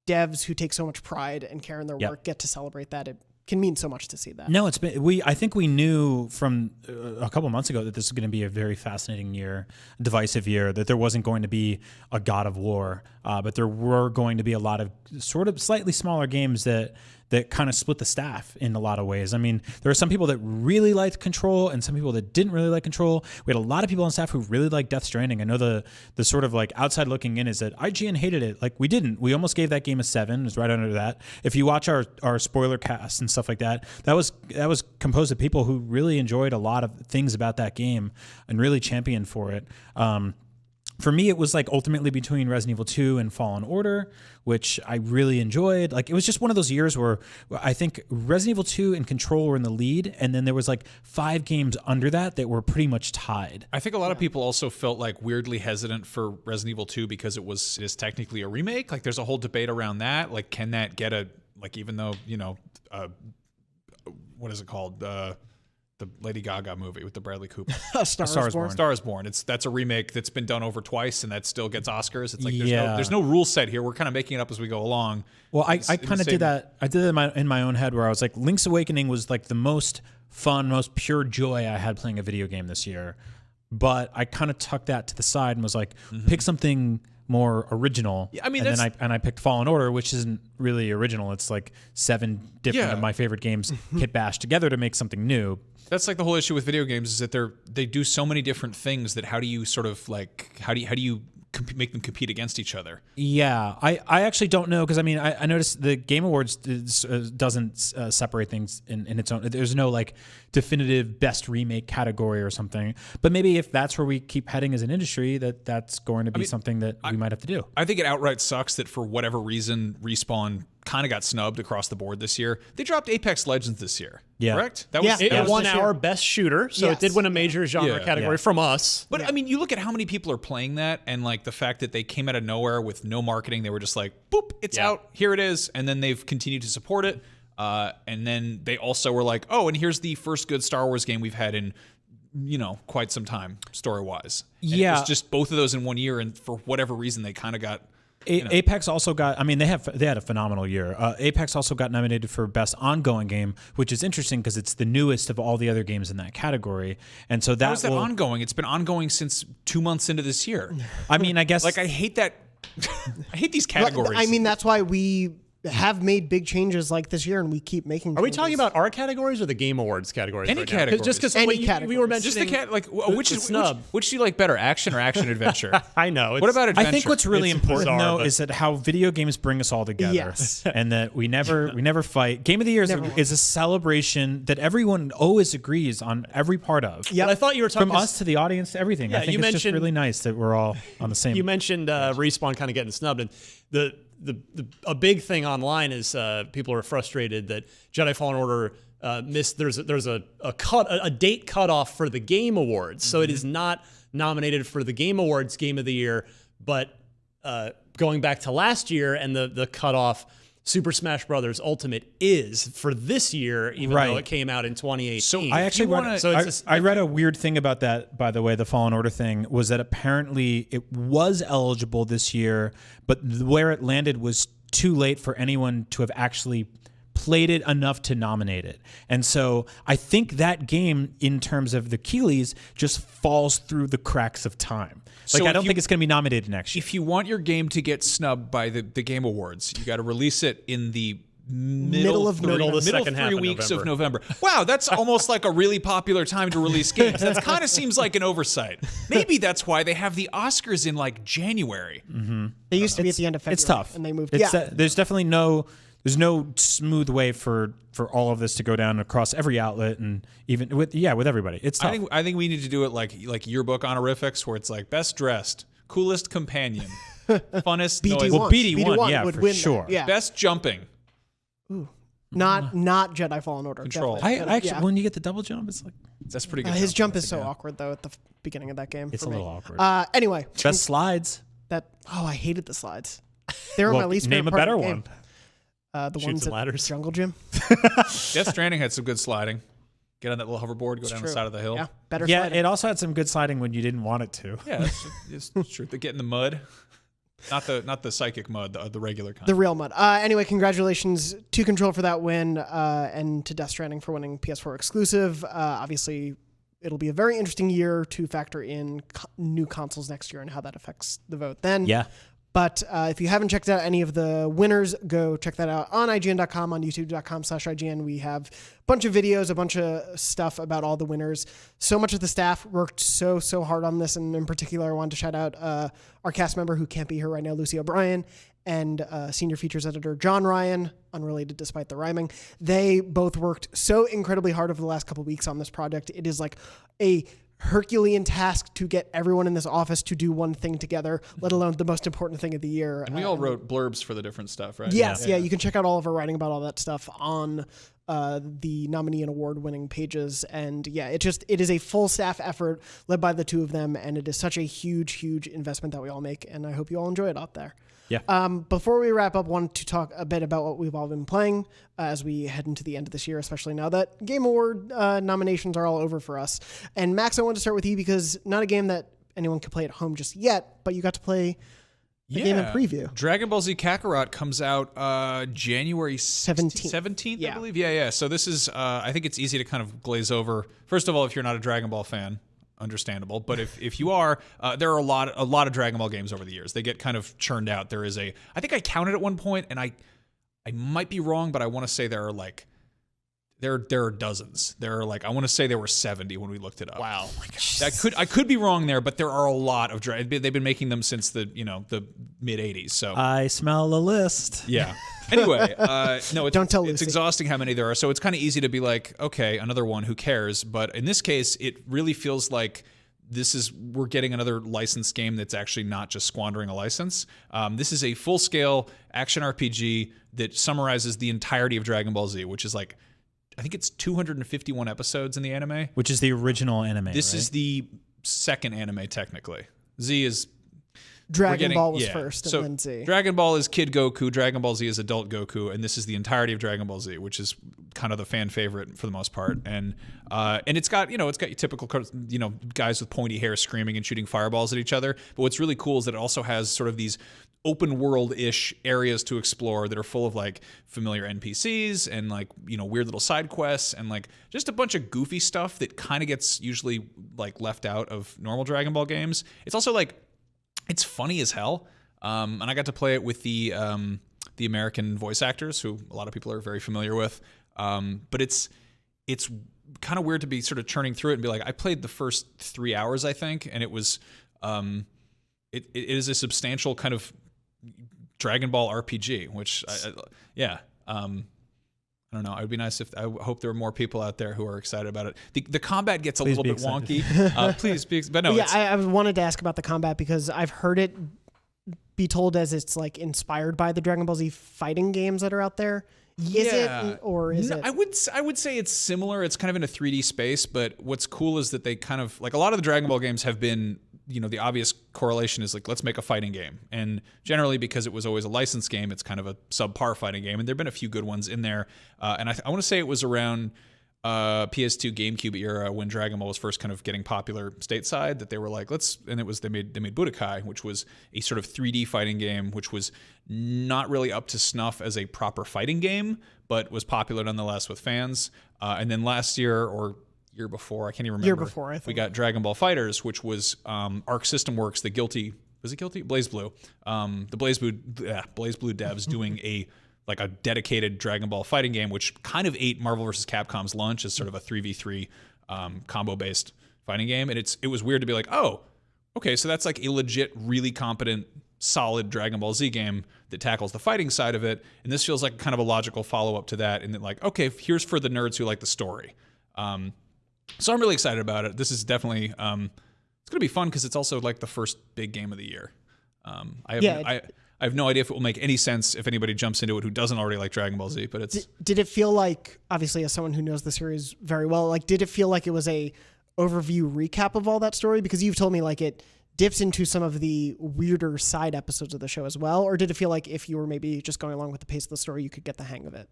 devs who take so much pride and care in their work get to celebrate that, it can mean so much to see that. No, I think we knew from a couple months ago that this was going to be a very fascinating year, divisive year, that there wasn't going to be a God of War, but there were going to be a lot of sort of slightly smaller games that kind of split the staff in a lot of ways. I mean, there were some people that really liked Control and some people that didn't really like Control. We had a lot of people on staff who really liked Death Stranding. I know the sort of like outside looking in is that IGN hated it. Like we didn't. We almost gave that game a 7. It was right under that. If you watch our spoiler cast and stuff like that, that was composed of people who really enjoyed a lot of things about that game and really championed for it. for me, it was like ultimately between Resident Evil 2 and Fallen Order, which I really enjoyed. Like, it was just one of those years where I think Resident Evil 2 and Control were in the lead, and then there was like 5 games under that were pretty much tied. I think a lot of people also felt like weirdly hesitant for Resident Evil 2 because it is technically a remake. Like, there's a whole debate around that. Like, can that get even though, what is it called? The Lady Gaga movie with the Bradley Cooper. Star is Born. That's a remake that's been done over twice and that still gets Oscars. It's like there's no rule set here. We're kind of making it up as we go along. Well, I kind of did that. I did it in my own head where I was like, Link's Awakening was like the most fun, most pure joy I had playing a video game this year. But I kind of tucked that to the side and was like, pick something more original. Yeah, I mean, and I picked Fallen Order, which isn't really original. It's like 7 different of my favorite games hit bashed together to make something new. That's like the whole issue with video games is that they do so many different things that how do you sort of like how do you make them compete against each other? Yeah, I actually don't know because I mean I noticed the Game Awards doesn't separate things in its own. There's no like definitive best remake category or something. But maybe if that's where we keep heading as an industry, that's going to be something that we might have to do. I think it outright sucks that for whatever reason Respawn kind of got snubbed across the board this year. They dropped Apex Legends this year. Yeah. Correct? It won our best shooter, so it did win a major genre category from us. But I mean, you look at how many people are playing that and like the fact that they came out of nowhere with no marketing. They were just like, boop, it's out. Here it is. And then they've continued to support it. And then they also were like, oh, and here's the first good Star Wars game we've had in, quite some time story-wise. And it was just both of those in one year. And for whatever reason, they kind of got... Apex also got. I mean, they had a phenomenal year. Apex also got nominated for Best Ongoing Game, which is interesting because it's the newest of all the other games in that category. And so How is that ongoing? It's been ongoing since 2 months into this year. I mean, I guess like I hate that. I hate these categories. I mean, that's why we have made big changes like this year, and we keep making changes. Are we talking about our categories or the Game Awards categories? Any right categories. Just because we were mentioning which do you like better, action or action adventure? I know. What about adventure? I think what's really important bizarre, though is that how video games bring us all together, Yes. and that we never fight. Game of the Year is a celebration that everyone always agrees on every part of. Yeah, I thought you were talking from us to the audience to everything. Yeah, I think it's just really nice that we're all on the same. You mentioned Respawn kind of getting snubbed, and a big thing online is people are frustrated that Jedi Fallen Order missed. There's a date cutoff for the Game Awards, so it is not nominated for the Game Awards Game of the Year. But going back to last year and the cutoff, Super Smash Bros. Ultimate is for this year, even though it came out in 2018. So I actually I read a weird thing about that, by the way. The Fallen Order thing was that apparently it was eligible this year, but where it landed was too late for anyone to have actually played it enough to nominate it. And so I think that game, in terms of the Keeleys, just falls through the cracks of time. Like, I don't think it's going to be nominated next year. If you want your game to get snubbed by the Game Awards, you got to release it in the middle 3 weeks of November. Wow, that's almost like a really popular time to release games. That kind of seems like an oversight. Maybe that's why they have the Oscars in like January. Mm-hmm. They used to be at the end of February. It's tough. And they moved. There's definitely there's no smooth way for all of this to go down across every outlet, and even with everybody. It's tough. I think we need to do it like yearbook honorifics, where it's like best dressed, coolest companion, funnest noise. Well, BD1 would for win sure. That. Yeah. Best jumping. Ooh. Not Jedi Fallen Order. Control. I actually, when you get the double jump, it's like that's pretty good. His jump is so awkward though at the beginning of that game. It's a little awkward. Anyway, best slides. I hated the slides. They were my least favorite name a part better of the one. game. The Shoots ones and at ladders. Jungle Gym. Death Stranding had some good sliding. Get on that little hoverboard, go down the side of the hill. Yeah, better. Yeah, sliding. it also had some good sliding when you didn't want it to. Yeah, that's true. They get in the mud, not the psychic mud, the regular kind. The real mud. Anyway, congratulations to Control for that win, and to Death Stranding for winning PS4 exclusive. Obviously, it'll be a very interesting year to factor in new consoles next year and how that affects the vote then. Yeah. But if you haven't checked out any of the winners, go check that out on IGN.com, on YouTube.com/IGN. We have a bunch of videos, a bunch of stuff about all the winners. So much of the staff worked so hard on this. And in particular, I wanted to shout out our cast member who can't be here right now, Lucy O'Brien, and senior features editor John Ryan, unrelated despite the rhyming. They both worked so incredibly hard over the last couple of weeks on this project. It is like a Herculean task to get everyone in this office to do one thing together, let alone the most important thing of the year. And we all wrote blurbs for the different stuff, right? Yes, yeah. You can check out all of our writing about all that stuff on the nominee and award-winning pages. And yeah, it is a full staff effort led by the two of them, and it is such a huge investment that we all make, and I hope you all enjoy it out there. Yeah. Before we wrap up, I wanted to talk a bit about what we've all been playing as we head into the end of this year, especially now that Game Award nominations are all over for us. And Max, I wanted to start with you because not a game that anyone can play at home just yet, but you got to play the game in preview. Dragon Ball Z Kakarot comes out January 17th, I believe. Yeah. So this is, I think it's easy to kind of glaze over. First of all, if you're not a Dragon Ball fan, understandable, but if you are, there are a lot of Dragon Ball games over the years. They get kind of churned out. There is I think I counted at one point, and I might be wrong, but I want to say there are dozens. There are I want to say there were 70 when we looked it up. Wow. Oh my gosh. I could be wrong there, but there are a lot of they've been making them since the mid 80s. So I smell a list. Yeah. Anyway, no, Don't tell it's Lucy. exhausting how many there are. So it's kind of easy to be like, okay, another one, who cares? But in this case, it really feels like we're getting another licensed game that's actually not just squandering a license. This is a full-scale action RPG that summarizes the entirety of Dragon Ball Z, which is I think it's 251 episodes in the anime. Which is the original anime, This right? is the second anime, technically. Z is... Dragon Ball was first, and then Z. Dragon Ball is Kid Goku, Dragon Ball Z is Adult Goku, and this is the entirety of Dragon Ball Z, which is kind of the fan favorite for the most part. And it's got your typical guys with pointy hair screaming and shooting fireballs at each other. But what's really cool is that it also has sort of these open world-ish areas to explore that are full of familiar NPCs and weird little side quests and just a bunch of goofy stuff that kind of gets usually left out of normal Dragon Ball games. It's also it's funny as hell, and I got to play it with the American voice actors, who a lot of people are very familiar with. But it's kind of weird to be sort of churning through it and be I played the first 3 hours, I think, and it was it is a substantial kind of Dragon Ball RPG, which I don't know. It would be nice I hope there are more people out there who are excited about it. The combat gets a little bit wonky. Please be excited. But no, I wanted to ask about the combat because I've heard it be told as it's inspired by the Dragon Ball Z fighting games that are out there. Is it, or is it? I would say it's similar. It's kind of in a 3D space, but what's cool is that they kind of a lot of the Dragon Ball games have been, the obvious correlation is let's make a fighting game. And generally, because it was always a licensed game, it's kind of a subpar fighting game. And there've been a few good ones in there. And I want to say it was around PS2 GameCube era when Dragon Ball was first kind of getting popular stateside that they were they made Budokai, which was a sort of 3D fighting game, which was not really up to snuff as a proper fighting game, but was popular nonetheless with fans. And then last year or year before, I can't even remember. Year before, I think. We got Dragon Ball FighterZ, which was Arc System Works, the guilty, was it guilty? BlazBlue. The BlazBlue devs doing a dedicated Dragon Ball fighting game, which kind of ate Marvel vs. Capcom's lunch as sort of a 3v3 combo-based fighting game. And it was weird to be oh, okay, so that's a legit, really competent, solid Dragon Ball Z game that tackles the fighting side of it. And this feels like kind of a logical follow-up to that. And then okay, here's for the nerds who like the story. So I'm really excited about it. This is definitely, it's going to be fun because it's also the first big game of the year. I have no idea if it will make any sense if anybody jumps into it who doesn't already like Dragon Ball Z, but it's... Did it feel obviously as someone who knows the series very well, did it feel like it was a overview recap of all that story? Because you've told me it dips into some of the weirder side episodes of the show as well, or did it feel like if you were maybe just going along with the pace of the story, you could get the hang of it?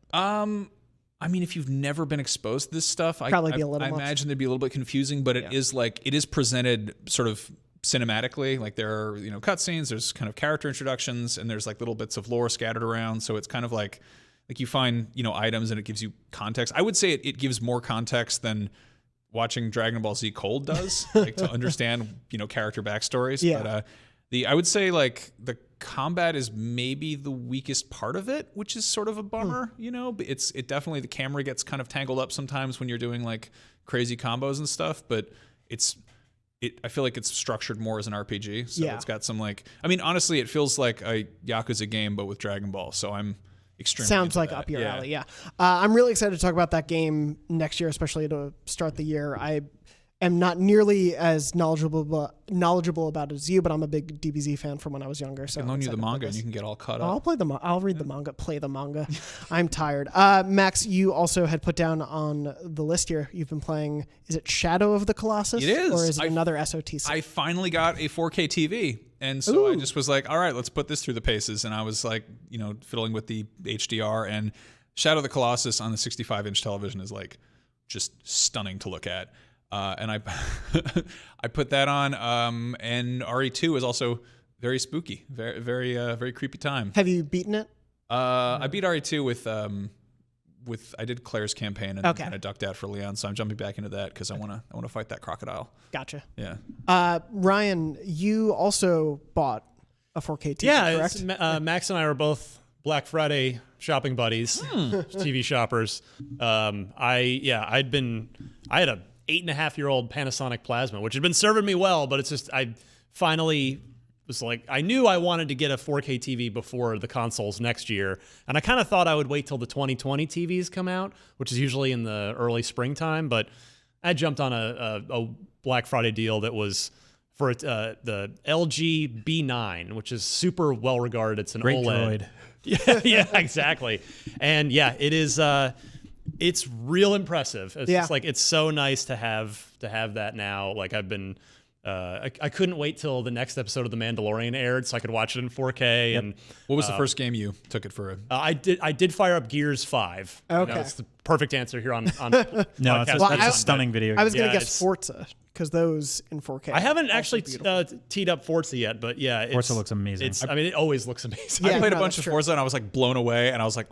I mean, if you've never been exposed to this stuff, I imagine it'd be a little bit confusing, but it is presented sort of cinematically. There are, cutscenes, there's kind of character introductions, and there's little bits of lore scattered around. So it's kind of you find, items and it gives you context. I would say it gives more context than watching Dragon Ball Z cold does, to understand, character backstories. Yeah. But I would say the combat is maybe the weakest part of it, which is sort of a bummer. But it definitely, the camera gets kind of tangled up sometimes when you're doing crazy combos and stuff. But I feel like it's structured more as an RPG. So it's got some honestly, it feels like a Yakuza game but with Dragon Ball. So I'm extremely sounds into that. Up your alley. Yeah. I'm really excited to talk about that game next year, especially to start the year. am not nearly as knowledgeable about it as you, but I'm a big DBZ fan from when I was younger. So I can loan you the manga and you can get all caught up. I'll read the manga, play the manga. I'm tired. Max, you also had put down on the list here, you've been playing, is it Shadow of the Colossus? It is. Or is it another SOTC? I finally got a 4K TV. And so I just was like, all right, let's put this through the paces. And I was like, fiddling with the HDR, and Shadow of the Colossus on the 65-inch television is like just stunning to look at. And I I put that on, and RE2 is also very spooky, very very creepy time. Have you beaten it? I beat RE2 with I did Claire's campaign and kind of ducked out for Leon, so I'm jumping back into that because I want to fight that crocodile. Gotcha. Yeah. Ryan, you also bought a 4K TV, correct? Max and I were both Black Friday shopping buddies, TV shoppers. I had a 8.5-year-old Panasonic Plasma, which had been serving me well, but it's just I finally was like, I knew I wanted to get a 4K TV before the consoles next year, and I kind of thought I would wait till the 2020 TVs come out, which is usually in the early springtime, but I jumped on a Black Friday deal that was for the LG B9, which is super well regarded. It's an Great OLED. droid. Yeah, exactly. And yeah, it is. It's real impressive. It's just like, it's so nice to have that now. Like I've been, I couldn't wait till the next episode of The Mandalorian aired so I could watch it in 4K. Yep. And what was the first game you took it for? I did fire up Gears 5. Okay, that's the perfect answer here on No, that's a stunning video game. I was gonna guess Forza, because those in 4K. I haven't actually teed up Forza yet, but yeah, Forza looks amazing. It always looks amazing. I played a bunch of Forza and I was like blown away, and I was like,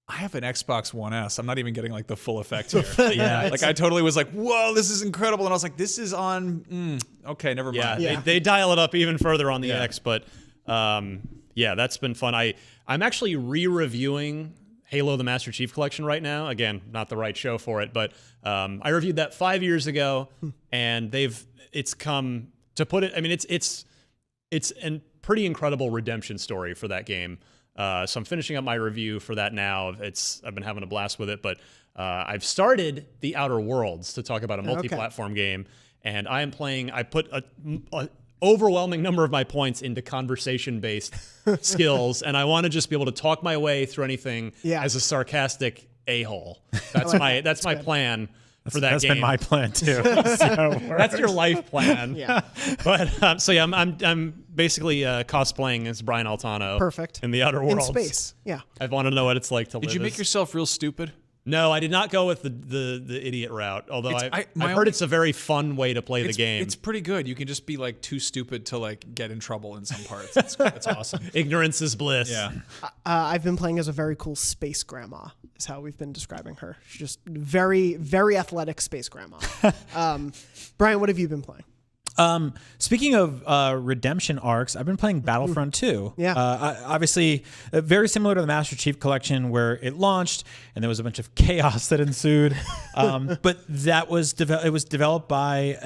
I have an Xbox One S. I'm not even getting like the full effect here. Yeah, like I totally was like, whoa, this is incredible. And I was like, this is on, okay, never mind. Yeah, they dial it up even further on the X, but that's been fun. I'm actually re-reviewing Halo the Master Chief Collection right now. Again, not the right show for it, but I reviewed that 5 years ago, and it's come to put it, I mean, it's a pretty incredible redemption story for that game. So I'm finishing up my review for that now. I've been having a blast with it, but I've started The Outer Worlds to talk about a multi-platform game, and I put a overwhelming number of my points into conversation-based skills, and I want to just be able to talk my way through anything as a sarcastic a-hole. That's my plan. For that that's game. Been my plan too. That's your life plan. Yeah. But I'm basically cosplaying as Brian Altano. Perfect. In The Outer Worlds. In space. Yeah. I want to know what it's like to live. Did you make yourself real stupid? No, I did not go with the idiot route. Although I've heard it's a very fun way to play the game. It's pretty good. You can just be like too stupid to like get in trouble in some parts. It's awesome. Ignorance is bliss. Yeah. I've been playing as a very cool space grandma, is how we've been describing her. She's just very, very athletic space grandma. Brian, what have you been playing? Speaking of redemption arcs, I've been playing Battlefront 2. Yeah. Obviously, very similar to the Master Chief Collection, where it launched and there was a bunch of chaos that ensued. But that was it was developed by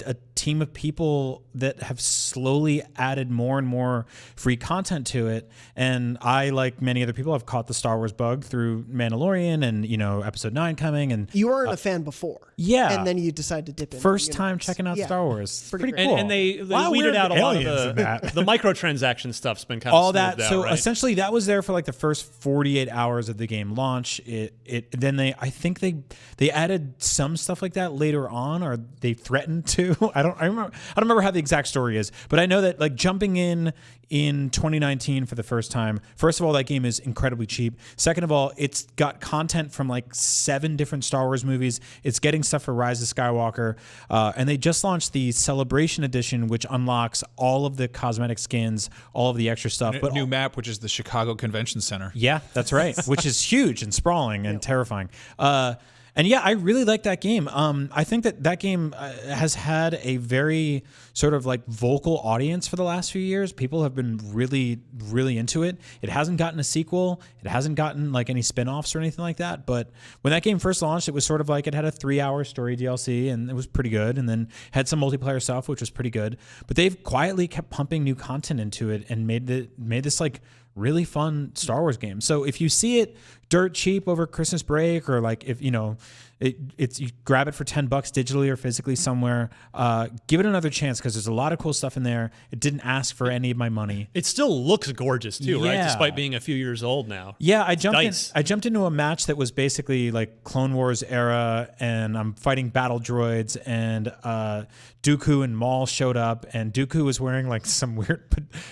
a team of people that have slowly added more and more free content to it. And I, like many other people, have caught the Star Wars bug through Mandalorian and Episode 9 coming. And you weren't a fan before. Yeah. And then you decided to dip in. First time checking out Star Wars. Pretty cool. And they weeded out a lot of the microtransaction stuff's been kind of all that. Out, so right? essentially, that was there for like the first 48 hours of the game launch. Then I think they added some stuff like that later on, or they threatened to. I don't remember how the exact story is, but I know that like jumping in 2019 for the first time. First of all, that game is incredibly cheap. Second of all, it's got content from like 7 different Star Wars movies. It's getting stuff for Rise of Skywalker, and they just launched the Celebration Edition, which unlocks all of the cosmetic skins, all of the extra stuff. But new map, which is the Chicago Convention Center. Yeah, that's right, which is huge and sprawling and terrifying. And yeah, I really like that game. I think that game has had a very sort of like vocal audience for the last few years. People have been really, really into it. It hasn't gotten a sequel. It hasn't gotten like any spin-offs or anything like that. But when that game first launched, it was sort of like it had a 3-hour story DLC, and it was pretty good. And then had some multiplayer stuff, which was pretty good. But they've quietly kept pumping new content into it and made this like really fun Star Wars game. So if you see it dirt cheap over Christmas break, or like if you grab it for $10 digitally or physically somewhere, give it another chance because there's a lot of cool stuff in there. It didn't ask for any of my money. It still looks gorgeous too, right? Yeah. Despite being a few years old now. Yeah, I jumped into a match that was basically like Clone Wars era, and I'm fighting battle droids, and Dooku and Maul showed up, and Dooku was wearing like some weird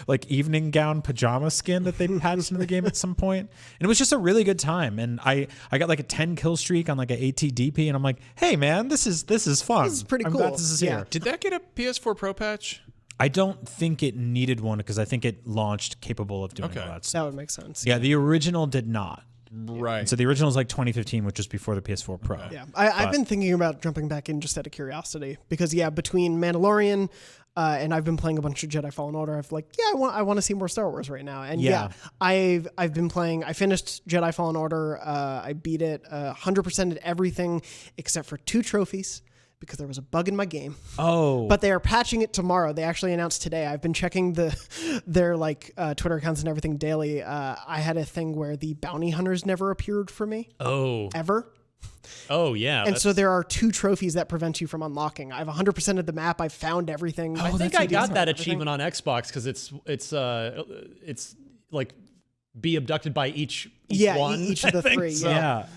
like evening gown pajama skin that they patched into the game at some point, and it was just a really good time. And I got like a 10 kill streak on like a ATDP, and I'm like, hey man, this is fun. This is pretty I'm cool. glad this is here. Did that get a PS4 Pro patch? I don't think it needed one because I think it launched capable of doing all that stuff. That would make sense. Yeah, the original did not. Right. So the original is like 2015, which was before the PS4 Pro. Yeah, I've been thinking about jumping back in just out of curiosity because between Mandalorian and I've been playing a bunch of Jedi Fallen Order, I've like, I want to see more Star Wars right now. And I've been playing. I finished Jedi Fallen Order. I beat it 100%ed everything except for 2 trophies, because there was a bug in my game. Oh. But they are patching it tomorrow. They actually announced today. I've been checking their Twitter accounts and everything daily. I had a thing where the bounty hunters never appeared for me. Oh. Ever. Oh, yeah. And so there are 2 trophies that prevent you from unlocking. I've 100% of the map. I've found everything. I think I got that achievement on Xbox because it's like be abducted by each one. Each of the 3. So.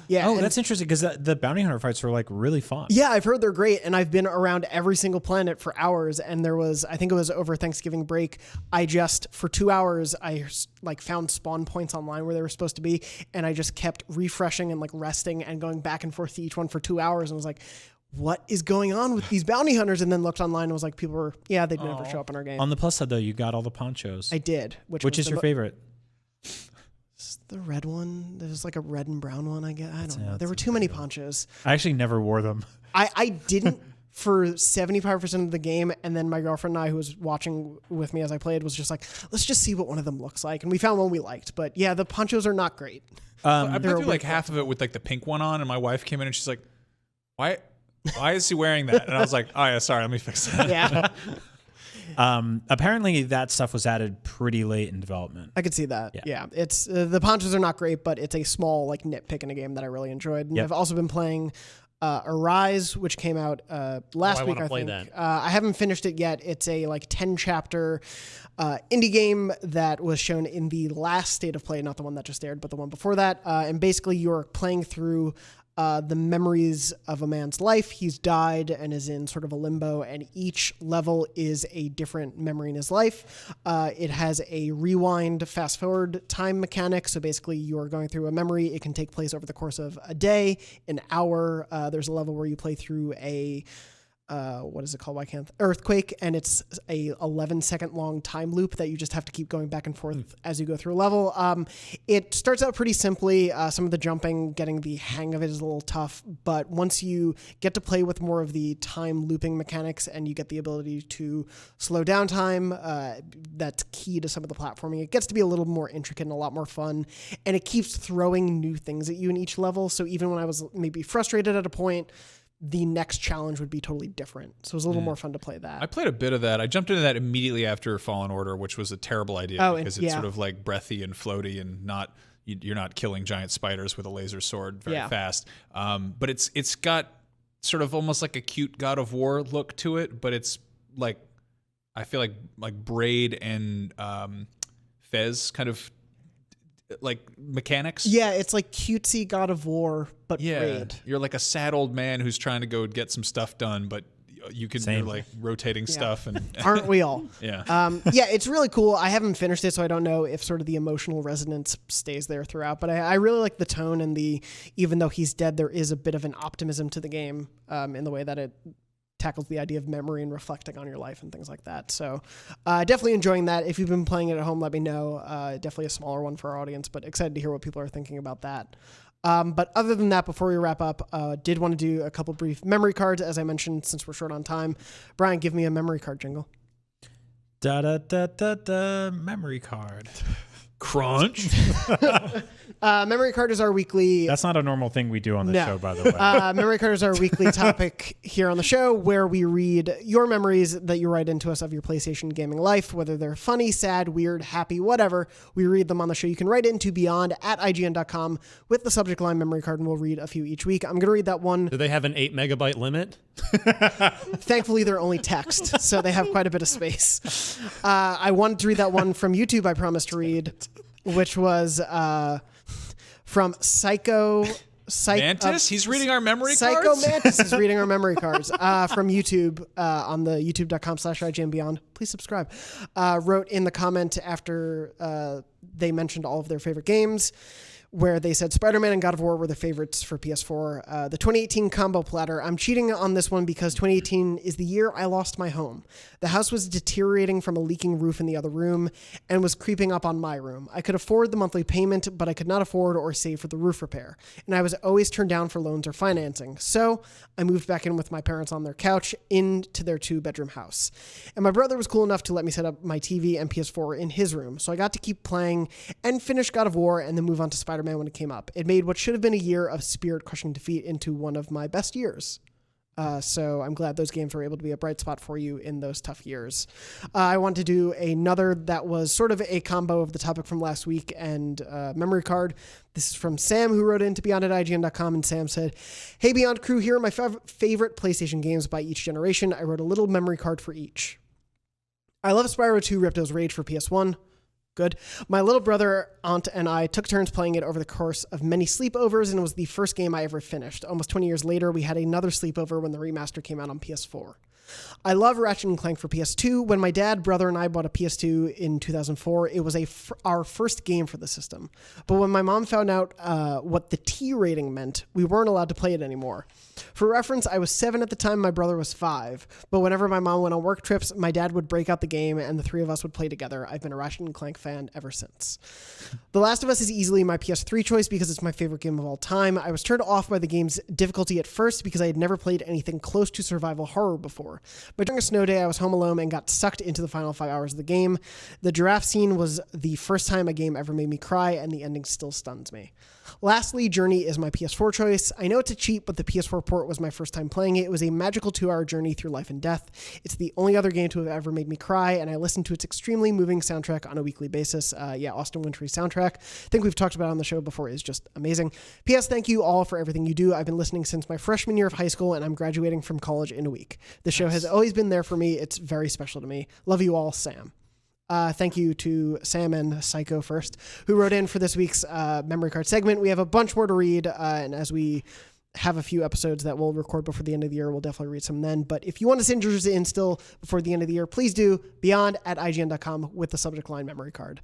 Yeah. Oh, that's interesting because the bounty hunter fights were like really fun. Yeah, I've heard they're great, and I've been around every single planet for hours. And I think it was over Thanksgiving break, for 2 hours, I like found spawn points online where they were supposed to be, and I just kept refreshing and like resting and going back and forth to each one for 2 hours, and was like, what is going on with these bounty hunters? And then looked online and was like, people were, they'd never show up in our game. On the plus side though, you got all the ponchos. I did. Which is your favorite? The red one. There's like a red and brown one, I guess. I don't know. There were too many ponchos. I actually never wore them. I didn't for 75% of the game, and then my girlfriend and I, who was watching with me as I played, was just like, let's just see what one of them looks like. And we found one we liked. But yeah, the ponchos are not great. I played through like half of it with like the pink one on, and my wife came in and she's like, why is he wearing that? And I was like, oh yeah, sorry, let me fix that. Yeah. Apparently that stuff was added pretty late in development. I could see that. Yeah. It's the ponchos are not great, but it's a small like nitpick in a game that I really enjoyed. And I've also been playing Arise, which came out last week, I think. I haven't finished it yet. It's a like 10 chapter indie game that was shown in the last State of Play, not the one that just aired, but the one before that. And basically you're playing through the memories of a man's life. He's died and is in sort of a limbo, and each level is a different memory in his life. It has a rewind, fast forward time mechanic. So basically you're going through a memory. It can take place over the course of a day, an hour. There's a level where you play through a what is it called? Earthquake, and it's a 11-second long time loop that you just have to keep going back and forth as you go through a level. It starts out pretty simply. Some of the jumping, getting the hang of it is a little tough, but once you get to play with more of the time looping mechanics and you get the ability to slow down time, that's key to some of the platforming. It gets to be a little more intricate and a lot more fun, and it keeps throwing new things at you in each level. So even when I was maybe frustrated at a point, the next challenge would be totally different. So it was a little more fun to play that. I played a bit of that. I jumped into that immediately after Fallen Order, which was a terrible idea because it's sort of like breathy and floaty and you're not killing giant spiders with a laser sword very fast. But it's got sort of almost like a cute God of War look to it, but it's like, I feel like Braid and Fez kind of like mechanics. Yeah, it's like cutesy God of War, but Braid. You're like a sad old man who's trying to go get some stuff done, but you're like rotating stuff, and aren't we all? Yeah. It's really cool. I haven't finished it, so I don't know if sort of the emotional resonance stays there throughout, but I really like the tone and even though he's dead, there is a bit of an optimism to the game in the way that it tackles the idea of memory and reflecting on your life and things like that. So definitely enjoying that. If you've been playing it at home, let me know. Definitely a smaller one for our audience, but excited to hear what people are thinking about that. But other than that, before we wrap up, did want to do a couple brief memory cards, as I mentioned, since we're short on time. Brian, give me a memory card jingle. Da da da da da. Memory card. Crunch. Memory card is our weekly. That's not a normal thing we do on the show, by the way. Memory card is our weekly topic here on the show, where we read your memories that you write into us of your PlayStation gaming life, whether they're funny, sad, weird, happy, whatever. We read them on the show. You can write into beyond@ign.com with the subject line memory card, and we'll read a few each week. I'm going to read that one. Do they have an 8 megabyte limit? Thankfully, they're only text, so they have quite a bit of space. I wanted to read that one from YouTube I promised to read, which was from Mantis? He's reading our memory Psycho cards? Mantis is reading our memory cards from YouTube on the youtube.com/IGNBeyond. Please subscribe. Wrote in the comment after they mentioned all of their favorite games, where they said Spider-Man and God of War were the favorites for PS4. The 2018 combo platter. I'm cheating on this one because 2018 is the year I lost my home. The house was deteriorating from a leaking roof in the other room and was creeping up on my room. I could afford the monthly payment, but I could not afford or save for the roof repair. And I was always turned down for loans or financing. So I moved back in with my parents on their couch into their 2-bedroom house. And my brother was cool enough to let me set up my TV and PS4 in his room. So I got to keep playing and finish God of War and then move on to Spider-Man when it came up. It made what should have been a year of spirit-crushing defeat into one of my best years. So I'm glad those games were able to be a bright spot for you in those tough years. I want to do another that was sort of a combo of the topic from last week and memory card. This is from Sam, who wrote into beyond@ign.com, and Sam said, "Hey Beyond crew, here are my favorite PlayStation games by each generation. I wrote a little memory card for each. I love Spyro 2 Ripto's Rage for PS1. Good. My little brother, aunt, and I took turns playing it over the course of many sleepovers, and it was the first game I ever finished. Almost 20 years later, we had another sleepover when the remaster came out on PS4. I love Ratchet & Clank for PS2. When my dad, brother, and I bought a PS2 in 2004, it was our first game for the system. But when my mom found out what the T rating meant, we weren't allowed to play it anymore. For reference, I was 7 at the time, my brother was 5. But whenever my mom went on work trips, my dad would break out the game, and the 3 of us would play together. I've been a Ratchet & Clank fan ever since. The Last of Us is easily my PS3 choice because it's my favorite game of all time. I was turned off by the game's difficulty at first because I had never played anything close to survival horror before. But during a snow day, I was home alone and got sucked into the final 5 hours of the game. The giraffe scene was the first time a game ever made me cry, and the ending still stuns me. Lastly, Journey is my PS4 choice. I know it's a cheat, but the PS4 port was my first time playing it. It was a magical 2-hour journey through life and death. It's the only other game to have ever made me cry, and I listen to its extremely moving soundtrack on a weekly basis. Austin Wintory's soundtrack, I think we've talked about it on the show before, is just amazing. P.S. Thank you all for everything you do. I've been listening since my freshman year of high school, and I'm graduating from college in a week. The show has always been there for me. It's very special to me. Love you all, Sam." Thank you to Sam and Psycho first, who wrote in for this week's memory card segment. We have a bunch more to read, and as we have a few episodes that we'll record before the end of the year, we'll definitely read some then. But if you want to send yours in still before the end of the year, please do beyond@ign.com with the subject line memory card.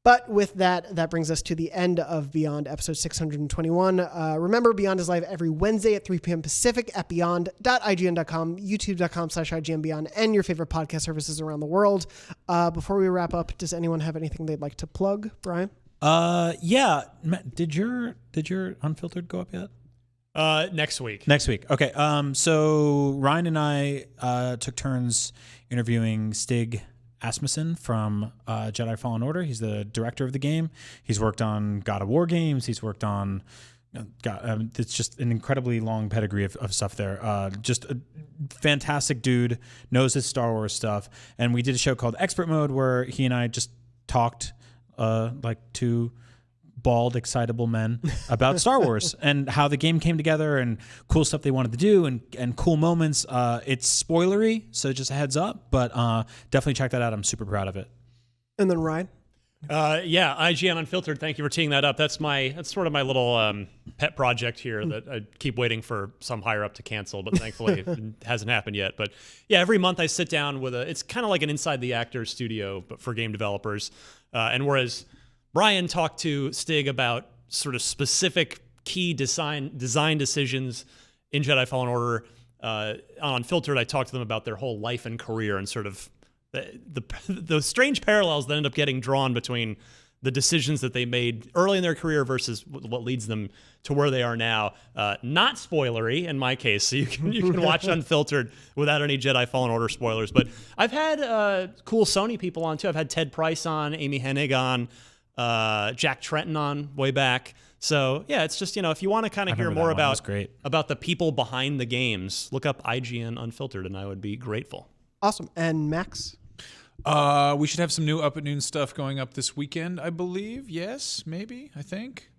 But with that, that brings us to the end of Beyond episode 621. Remember, Beyond is live every Wednesday at 3 p.m. Pacific at beyond.ign.com, youtube.com/IGNBeyond, and your favorite podcast services around the world. Before we wrap up, does anyone have anything they'd like to plug, Brian? Yeah. Matt, did your Unfiltered go up yet? Next week. Okay. So Ryan and I took turns interviewing Stig Asmussen from Jedi Fallen Order. He's the director of the game. He's worked on GotY War games. He's worked on it's just an incredibly long pedigree of stuff there. Just a fantastic dude, knows his Star Wars stuff. And we did a show called Expert Mode where he and I just talked like two bald, excitable men about Star Wars and how the game came together and cool stuff they wanted to do and cool moments. It's spoilery, so just a heads up, but definitely check that out. I'm super proud of it. And then Ryan? IGN Unfiltered. Thank you for teeing that up. That's sort of my little pet project here that I keep waiting for some higher up to cancel, but thankfully it hasn't happened yet. But yeah, every month I sit down with it's kind of like an Inside the Actors studio, but for game developers. And whereas Brian talked to Stig about sort of specific key design decisions in Jedi Fallen Order. On Unfiltered, I talked to them about their whole life and career and sort of the strange parallels that end up getting drawn between the decisions that they made early in their career versus what leads them to where they are now. Not spoilery in my case, so you can watch Unfiltered without any Jedi Fallen Order spoilers. But I've had cool Sony people on too. I've had Ted Price on, Amy Hennig on. Jack Trenton on way back. So yeah, it's just, if you want to kind of hear more about the people behind the games, look up IGN Unfiltered, and I would be grateful. Awesome. And Max? We should have some new Up at Noon stuff going up this weekend, I believe. Yes, maybe, I think.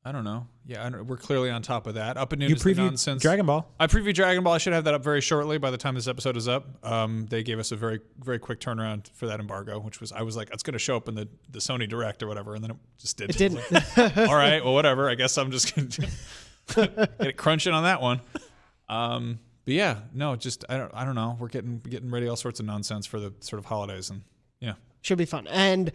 I don't know. Yeah, we're clearly on top of that. Up at Noon is the nonsense. Dragon Ball. I previewed Dragon Ball. I should have that up very shortly by the time this episode is up. They gave us a very, very quick turnaround for that embargo, which was, I was like, it's going to show up in the Sony Direct or whatever, and then it just didn't. It didn't. Like, all right, well, whatever. I guess I'm just going to get it crunching on that one. But yeah, no, just I don't know. We're getting ready all sorts of nonsense for the sort of holidays, and yeah, should be fun. And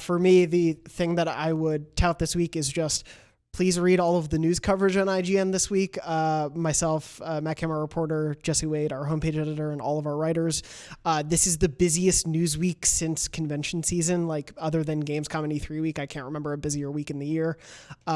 for me, the thing that I would tout this week is just please read all of the news coverage on IGN this week. Myself, Matt Cameron reporter, Jesse Wade, our homepage editor, and all of our writers. This is the busiest news week since convention season, like other than Gamescom and E3 week. I can't remember a busier week in the year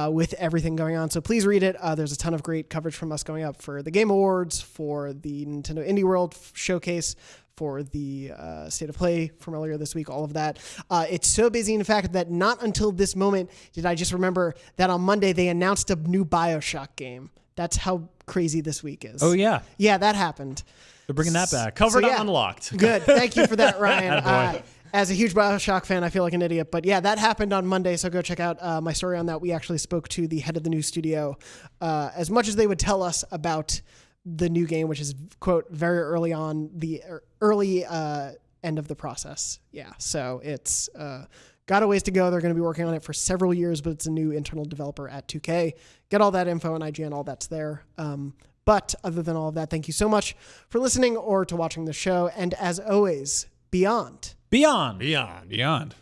with everything going on. So please read it. There's a ton of great coverage from us going up for the Game Awards, for the Nintendo Indie World Showcase, for the State of Play from earlier this week, all of that. It's so busy, in fact, that not until this moment did I just remember that on Monday they announced a new BioShock game. That's how crazy this week is. Oh, yeah. Yeah, that happened. They're bringing that back. Covered on Unlocked. Good. Thank you for that, Ryan. As a huge BioShock fan, I feel like an idiot. But yeah, that happened on Monday, so go check out my story on that. We actually spoke to the head of the new studio. As much as they would tell us about the new game, which is, quote, very early on, the early end of the process. Yeah, so it's got a ways to go. They're going to be working on it for several years, but it's a new internal developer at 2K. Get all that info on IGN, all that's there. But other than all of that, thank you so much for listening or to watching the show. And as always, beyond. Beyond. Beyond. Beyond.